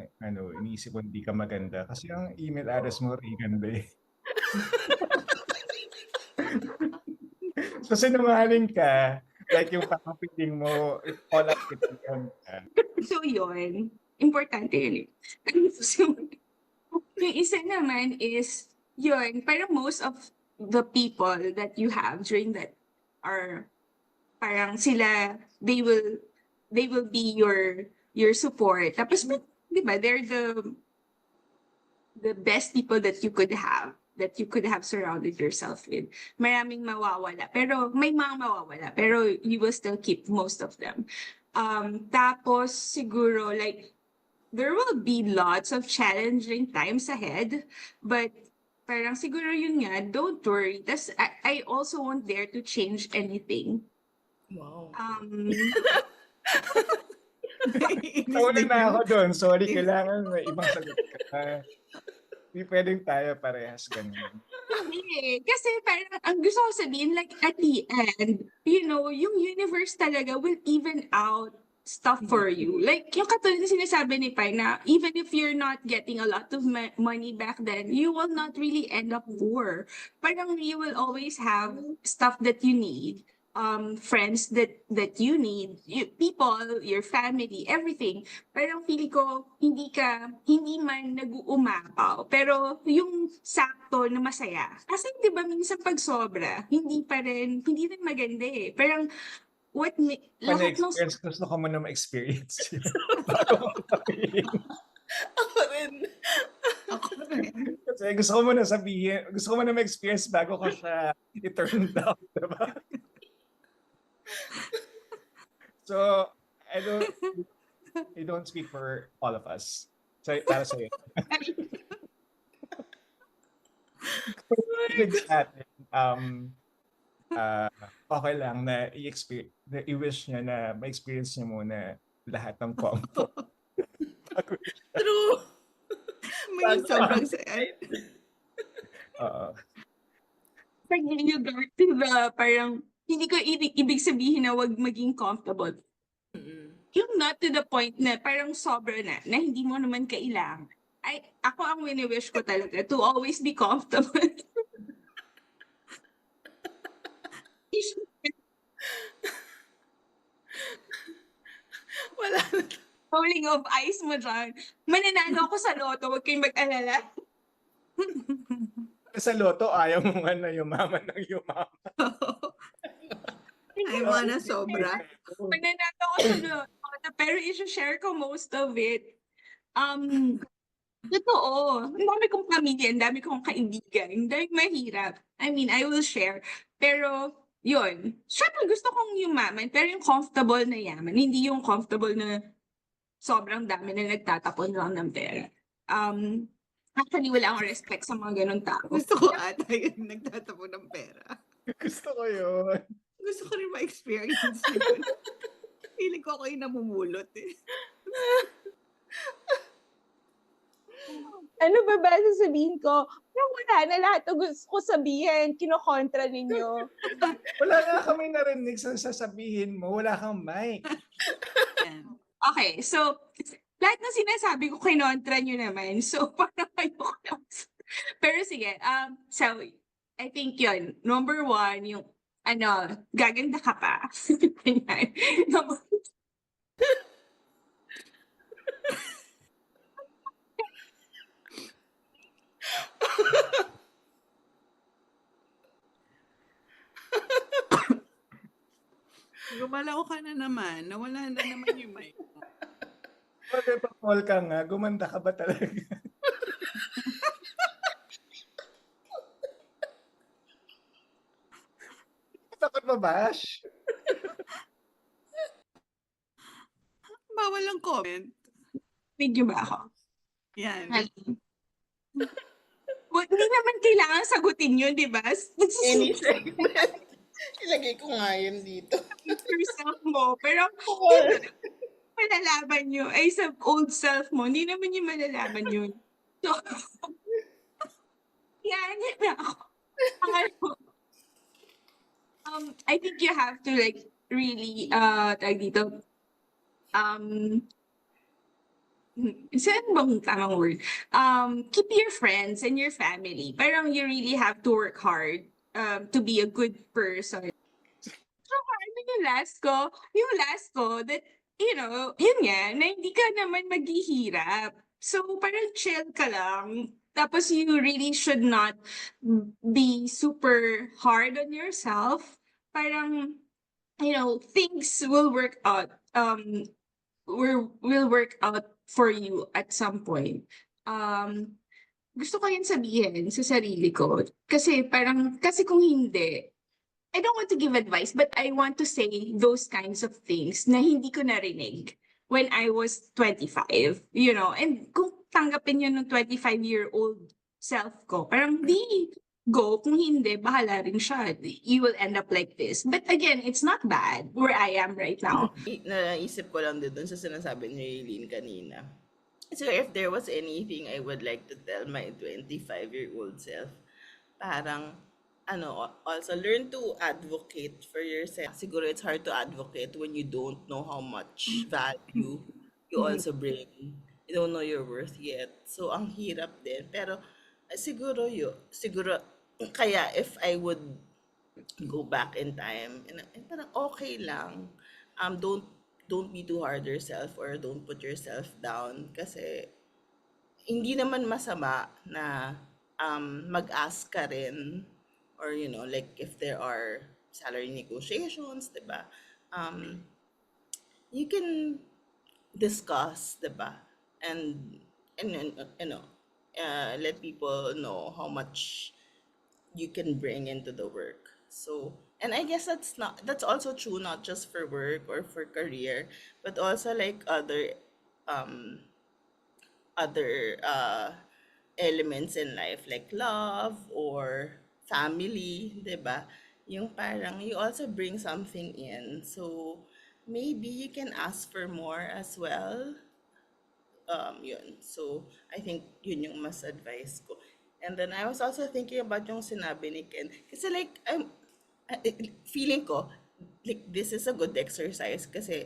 iniisip ko hindi ka maganda. Kasi ang email address mo, Ray, ganda eh. So, sinungaling ka. Like yung pakapiling mo, all up with ka. So yun, importante yun eh. So, yung isa naman is, yun, parang most of the people that you have during that are, parang sila, they will be your support. Tapos, di ba, they're the best people that you could have surrounded yourself with. Maraming mawawala, pero may mga mawawala, pero you will still keep most of them. Tapos siguro like there will be lots of challenging times ahead, but parang siguro yun nga, don't worry. I also won't dare to change anything. Wow. Nauna na ako doon. Sorry, kailangan may ibang sagot ka. Hindi pwedeng tayo parehas ganun. Hindi. Kasi parang ang gusto ko sabihin, like at the end, yung universe talaga will even out stuff for you. Like, yung katulad na sinasabi ni Pai na even if you're not getting a lot of money back then, you will not really end up poor. Parang you will always have stuff that you need. Friends that you need, people, your family, everything. Parang feeling ko, hindi man nag-uumapaw, pero yung sakto na masaya. Kasi di ba minsan pag sobra, hindi rin maganda eh. Parang, lahat ng Experience, gusto ko muna ma-experience yun. Bago ko sabihin. Ako rin. Kasi gusto ko muna ma-experience bago ko siya i-turn down, diba? So, I don't speak for all of us. So, para sa'yo. Okay lang na i-wish niya na ma-experience niya muna lahat ng comfort. True. May sobrang sad. Oo. pag you go to the, parang, hindi ko ibig sabihin na wag maging comfortable. Yung not to the point na parang sobra na hindi mo naman kailangan. Ako ang wini-wish ko talaga to always be comfortable. Wala na. Rolling of ice mo dyan. Mananalo ako sa loto, wag kayong mag-alala. Sa loto, ayaw mo nga na yumaman ng yumaman. Ay, mga na sobra. Mananalo ako sa loto, pero i-share ko most of it. Totoo. Ang dami kong pamilya, ang dami kong kaibigan, ang dami mahirap. I mean, I will share. Pero, yun. Syempre, gusto kong yumaman, pero yung comfortable na yaman. Hindi yung comfortable na sobrang dami na nagtatapon lang ng pera. Actually, wala akong respect sa mga ganun tao. Gusto ko ata yung nagtatapon ng pera. Gusto ko yun. Gusto ko rin ma-experience yun. Feeling ko ako yung namumulot eh. Ano ba ba sasabihin ko? Yung wala na lahat ng gusto ko sabihin, kinokontra ninyo. Wala nga kami narinig sa sasabihin mo. Wala kang mic. Yan. Okay, so, lahat ng sinasabi ko, kinontra nyo naman. So, parang ayoko lang. Pero sige, so, I think yun, number one, yung, gaganda ka pa. Ganyan. Gumalaw ka na naman. Nawala na naman yung mic mo. Pag-call ka nga, gumanda ka ba talaga? Takot ba, Bash? Bawal ang comment. Video ba ako? Yan. Well, hindi naman kailangan sagutin yun, di ba? Any segment. Ilagay ko nga yun dito. Yourself mo. Pero, malalaman nyo. Ay, sa old self mo, hindi naman yung malalaman yun. So, yan na ako. I think you have to like really, tag dito, saan bang tamang word? Keep your friends and your family. Parang you really have to work hard to be a good person. So, ano yung last ko, that, yun nga, na hindi ka naman maghihirap. So, parang chill ka lang. Tapos, you really should not be super hard on yourself. Parang, things will work out. Will work out for you at some point. Gusto ko yun sabihin sa sarili ko. Kasi kung hindi, I don't want to give advice, but I want to say those kinds of things na hindi ko narinig when I was 25, and kung tanggapin yun ng 25-year-old self ko, parang go, kung hindi, bahala rin siya. You will end up like this. But again, it's not bad where I am right now. Naisip ko lang din dun sa sinasabi ni Eileen kanina. So if there was anything I would like to tell my 25-year-old self, parang, also learn to advocate for yourself. Siguro it's hard to advocate when you don't know how much value you also bring. You don't know your worth yet. So, ang hirap din. Pero, siguro, kaya if I would go back in time, and parang okay lang. Don't be too hard yourself or don't put yourself down kasi hindi naman masama na mag-ask ka rin or like if there are salary negotiations, 'di ba? You can discuss, 'di ba? And let people know how much you can bring into the work. So, and I guess that's also true not just for work or for career, but also like other elements in life like love or family, 'di ba? Yung parang you also bring something in. So, maybe you can ask for more as well. Yun. So, I think yun yung mas advice ko. And then I was also thinking about yung sinabi ni Ken. Kasi like, feeling ko, like this is a good exercise kasi,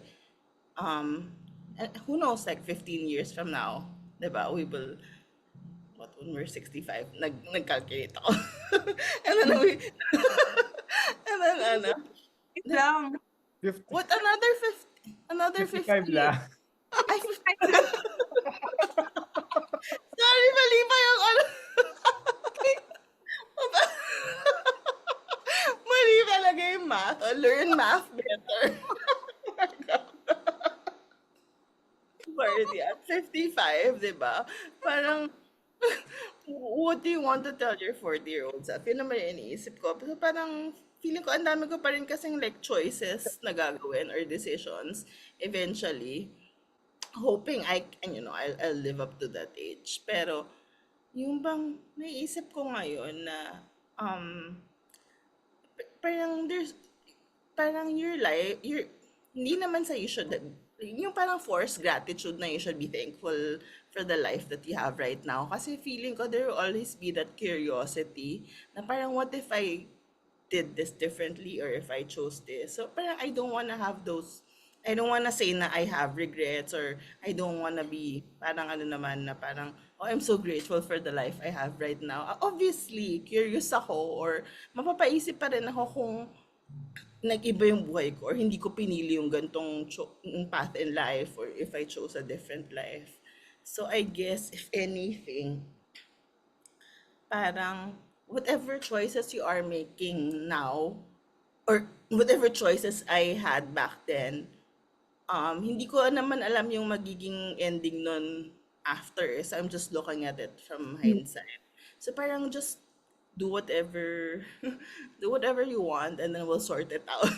who knows, like 15 years from now, diba, we will, when we're 65, nag-calculate ako. And then Lang. 50, what, another 55 50? lang. Ay, sorry, mali pa yung math, learn math better. Party at 55, di ba? Parang, what do you want to tell your 40-year-old self? Yun naman yung iniisip ko. Pero parang, feeling ko, ang dami ko pa rin kasing like choices na gagawin or decisions eventually. Hoping I'll live up to that age. Pero, yung bang, naiisip ko ngayon na, um, parang parang your life, hindi naman sa you should, yung parang forced gratitude na you should be thankful for the life that you have right now. Kasi feeling ko there will always be that curiosity na parang what if I did this differently or if I chose this. So parang I don't wanna say na I have regrets or I don't wanna be parang ano naman na parang, oh, I'm so grateful for the life I have right now. Obviously, curious ako or mapapaisip pa rin ako kung nag-iba yung buhay ko or hindi ko pinili yung gantong yung path in life or if I chose a different life. So I guess if anything, parang whatever choices you are making now or whatever choices I had back then, hindi ko naman alam yung magiging ending nun after. So I'm just looking at it from hindsight. So parang just do whatever do whatever you want and then we'll sort it out.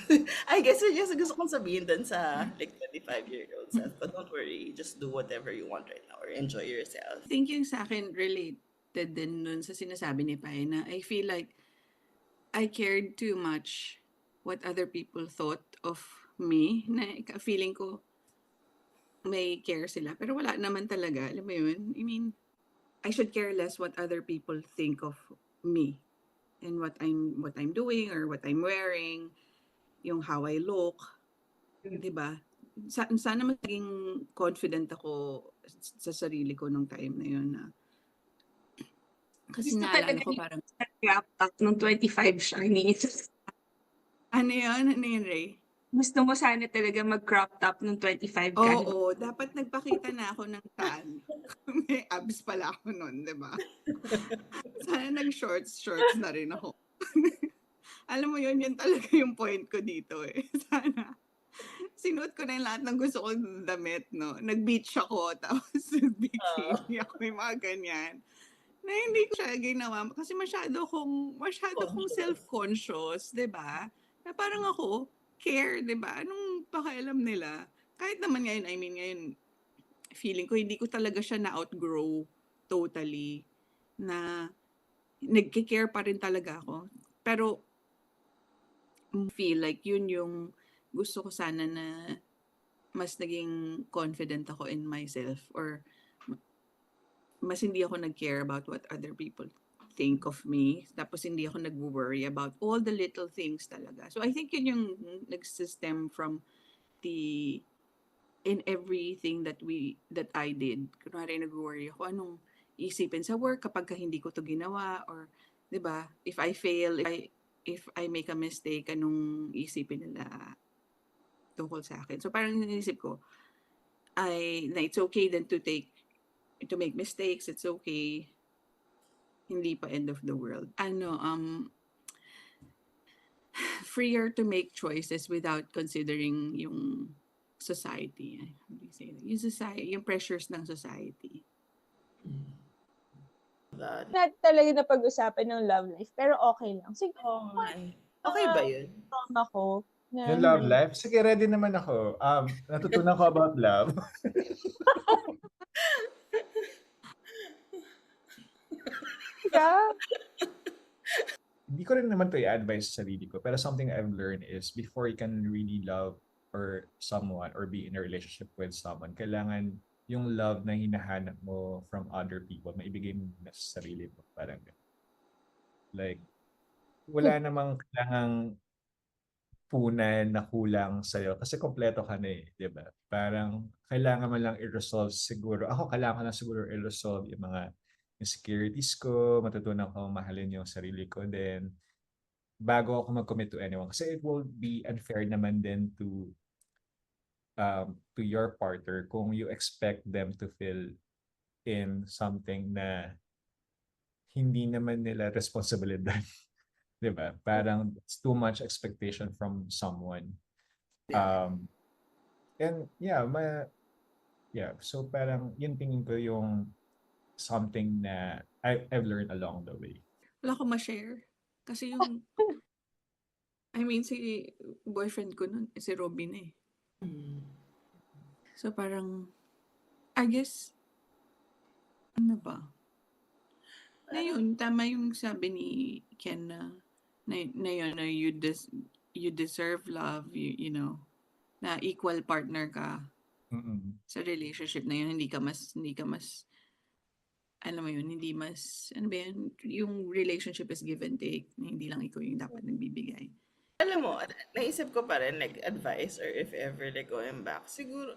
I guess yun yung gusto kong sabihin dun sa like 25-year-old self. But don't worry, just do whatever you want right now or enjoy yourself. I think yung sa akin related din nun sa sinasabi ni Pai na I feel like I cared too much what other people thought of me. Na feeling ko may care sila. Pero wala naman talaga. Alam mo yun? I mean, I should care less what other people think of me and what I'm doing or what I'm wearing, yung how I look, 'di ba? Sana maging confident ako sa sarili ko nung time na yun na kasi Gusto naalala talaga ko ni parang wrap up nung 25 siya. ano yun, Ray? Gusto mo sana talaga mag-crop top nung 25 ka. Oo, dapat nagpakita na ako ng tan. May abs pala ako nun, 'di ba? Sana nag-shorts na rin ako. Alam mo yun talaga yung point ko dito eh. Sana sinuot ko na yung lahat ng gusto kong damit, no? Nag-beach ako, tapos nag-bikini ako, yung mga ganyan. Na hindi ko siya ginawa kasi masyado kong self-conscious, 'di ba? Na parang ako, care, 'di ba? Anong pakialam nila? Kahit naman ngayon, I mean ngayon, feeling ko hindi ko talaga siya na-outgrow totally na nagki-care pa rin talaga ako. Pero feel like yun yung gusto ko sana na mas naging confident ako in myself or mas hindi ako nag-care about what other people think of me. Tapos hindi ako nag-worry about all the little things talaga. So I think yun yung nag-stem from in everything that I did. Kunwari nag-worry ako anong isipin sa work kapag hindi ko to ginawa or 'di ba? If I fail, if I make a mistake, anong isipin nila tungkol sa akin. So parang inisip ko na it's okay then to make mistakes, it's okay. Hindi pa end of the world. Freer to make choices without considering yung society. How do you say that? Yung society, yung pressures ng society. That. Na talaga na pag-usapan ng love life, pero okay lang. Siguro, Oh my. Okay ba yun? ako. Na Yung love hindi- life? Sige, ready naman ako. Natutunan ko about love. Yeah. Hindi ko rin naman to i-advise sa sarili ko. Pero something I've learned is before you can really love or someone or be in a relationship with someone, kailangan yung love na hinahanap mo from other people, maibigay mo na sa sarili mo. Parang like, wala namang kailangang punan na kulang sa'yo kasi kompleto ka na eh, di ba? Parang kailangan mo lang i-resolve siguro. Ako, kailangan ko lang siguro i-resolve yung mga insecurities ko, matutunan ko mahalin yung sarili ko then bago ako mag-commit to anyone. Kasi it will be unfair naman din to your partner kung you expect them to fill in something na hindi naman nila responsibilidad 'Di ba? Parang it's too much expectation from someone. Yeah. And yeah, so parang yun tingin ko yung something na I've learned along the way. Wala akong ma-share. Kasi yung, I mean, si boyfriend ko nun, si Robin eh. Mm. So parang, I guess, ano ba? Na yun, tama yung sabi ni Ken na yun, na you deserve love, you know, na equal partner ka Mm. sa relationship na yun, hindi ka mas, alam mo yun, hindi mas, ano ba yun, yung relationship is give and take, na hindi lang ikaw yung dapat nagbibigay. Alam mo, naisip ko pa rin, like, advice or if ever, like, going back, siguro,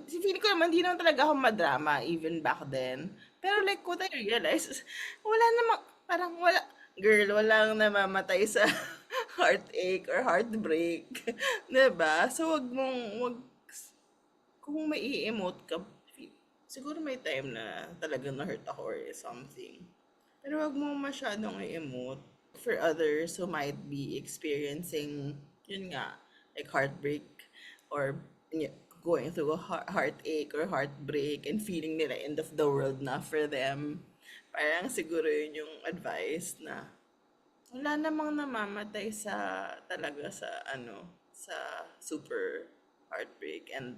feeling ko naman, hindi naman talaga ako madrama even back then. Pero like, what I realized, is, wala namang, parang wala, girl, walang namamatay sa heartache or heartbreak. 'Di ba? So, kung mai emote ka, siguro may time na talagang na-hurt ako or something. Pero wag mo masyadong i-emote for others who might be experiencing, yun nga, like heartbreak or going through a heartache or heartbreak and feeling nila end of the world na for them. Parang siguro yun yung advice na wala namang namamatay sa talaga sa sa super heartbreak, and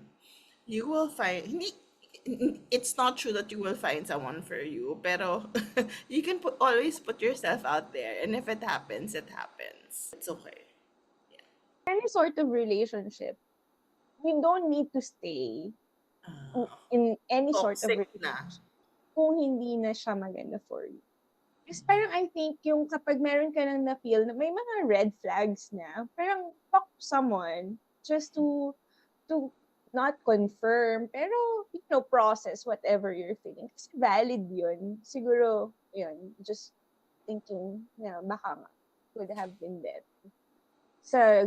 you will find hindi it's not true that you will find someone for you, pero you can always put yourself out there, and if it happens, it happens. It's okay. Any sort of relationship, you don't need to stay in any sort of Toxic relationship na. kung hindi na siya maganda for you. Kasi parang I think yung kapag meron ka nang na-feel na may mga red flags na, parang talk to someone just to not confirm, pero, you know, process whatever you're feeling. Kasi valid yun. Siguro, yun, just thinking na baka nga, could have been better. Sa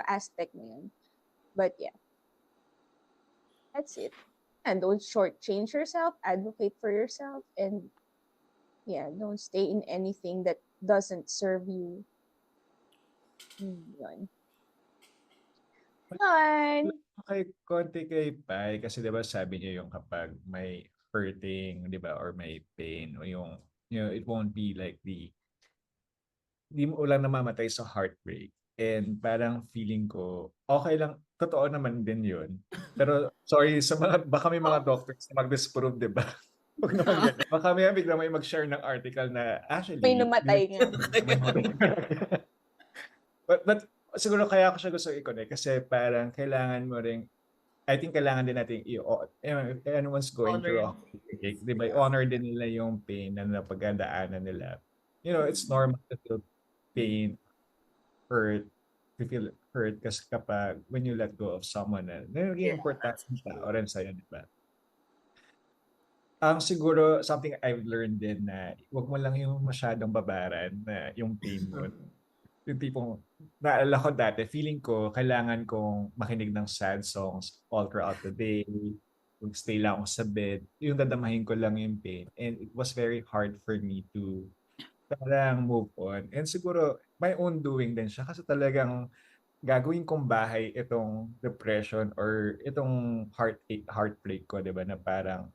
aspect na yun. But yeah. That's it. And don't shortchange yourself, advocate for yourself, and yeah, don't stay in anything that doesn't serve you. Yun. Fun! Okay, konti kay Pai kasi 'di ba sabi niya yung kapag may hurting, 'di ba, or may pain o yung it won't be like di mo lang namamatay sa heartbreak. And parang feeling ko, okay lang, totoo naman din yun. Pero sorry sa mga, baka may mga doctors na mag-disprove, di ba? Huwag naman ganyan. Baka may bigla may mag-share ng article na May actually, namatay nga. may namatay. but siguro kaya ko siya gusto i-connect kasi parang kailangan mo rin, I think kailangan din natin if anyone's going through a Honor. heartbreak, di ba, honor din nila yung pain na napagdaanan nila. It's normal to feel pain, hurt, to feel hurt kasi kapag when you let go of someone na naging Yeah, importante that's sa true. oras sa'yo, di ba? Siguro something I've learned din na wag mo lang yung masyadong babaran na yung pain mo. Yung tipong, naalala ko dati, feeling ko, kailangan kong makinig ng sad songs all throughout the day. Yung stay lang ako sa bed. Yung dadamahin ko lang yung pain. And it was very hard for me to parang move on. And siguro, my own doing din siya kasi talagang gagawin kong bahay itong depression or itong heartbreak ko, di ba? Na parang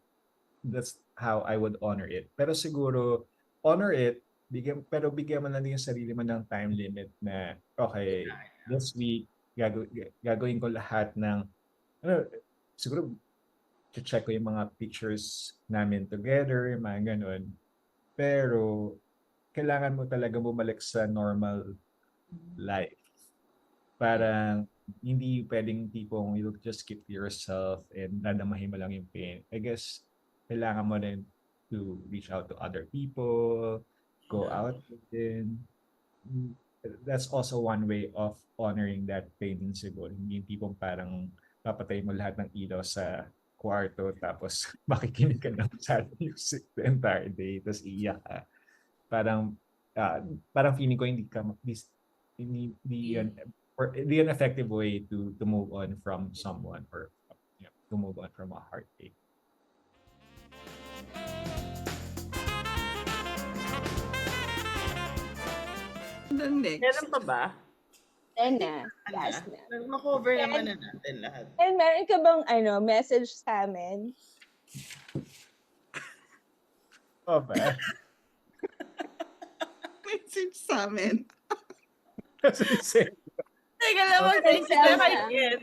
that's how I would honor it. Pero siguro, honor it, pero bigyan mo lang din yung sarili mo ng time limit na, okay, this week, gagawin ko lahat ng, siguro, check ko yung mga pictures namin together, yung mga ganun. Pero, kailangan mo talaga bumalik sa normal life. Parang hindi pwedeng tipong you just keep to yourself and dadamahin mo lang yung pain. I guess kailangan mo din to reach out to other people, go out din. That's also one way of honoring that pain din siguro. Hindi yung tipong parang papatay mo lahat ng ilaw sa kwarto tapos makikinig ka ng sad music the entire day tapos iiyak ka. Parang parang feeling ko hindi yun or hindi an effective way to move on from someone or to move on from a heartache. Anong next? Meron pa ba? Then na. Ano Last na? na. Ma-cover And- naman na natin lahat. And meron ka bang message sa amin? Oh, ba? Message sa amin. Kasi say, Teka lang, mag-thank you na kay Ken.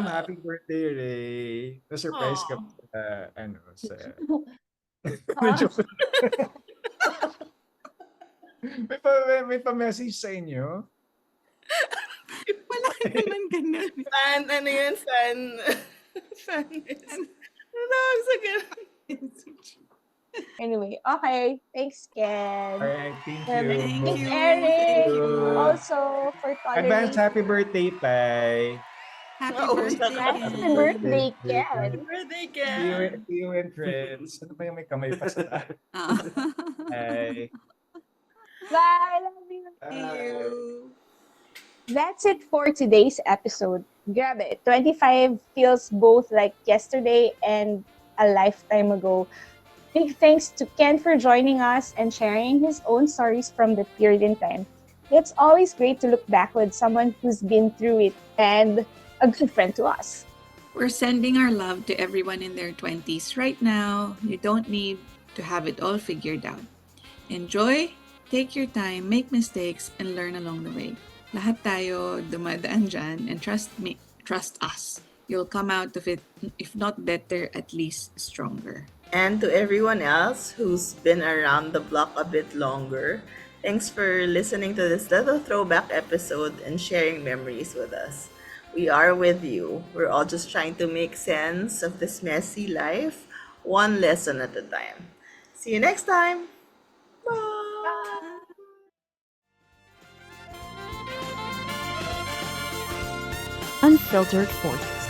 happy birthday, Ray. Na-surprise ka Aw. pa sa, sa... Ah. Joke. may pa-message sa inyo? Wala naman ganun. Fan, ano yun? Fan. Fan is... Ano tawag sa ganun? Anyway, okay. Thanks, Ken. Alright, thank Um, you. Thank Thanks, you. Eric. Thank you. Also, for Advance tolerating. happy birthday, Pai. Happy Oo, birthday. saka- Happy Ken. birthday, Ken. Birthday, See you Ken. and friends. Ano ba yung may kamay pa sa taas? Ah. Hi. Bye. Love you. Thank you. That's it for today's episode. Grabe, 25 feels both like yesterday and a lifetime ago. Big thanks to Ken for joining us and sharing his own stories from that period in time. It's always great to look back with someone who's been through it and a good friend to us. We're sending our love to everyone in their 20s right now. You don't need to have it all figured out. Enjoy, take your time, make mistakes, and learn along the way. Lahat tayo dumadaan dyan, and trust me, trust us. You'll come out of it, if not better, at least stronger. And to everyone else who's been around the block a bit longer, thanks for listening to this little throwback episode and sharing memories with us. We are with you. We're all just trying to make sense of this messy life, one lesson at a time. See you next time. Bye. Unfiltered Fourth.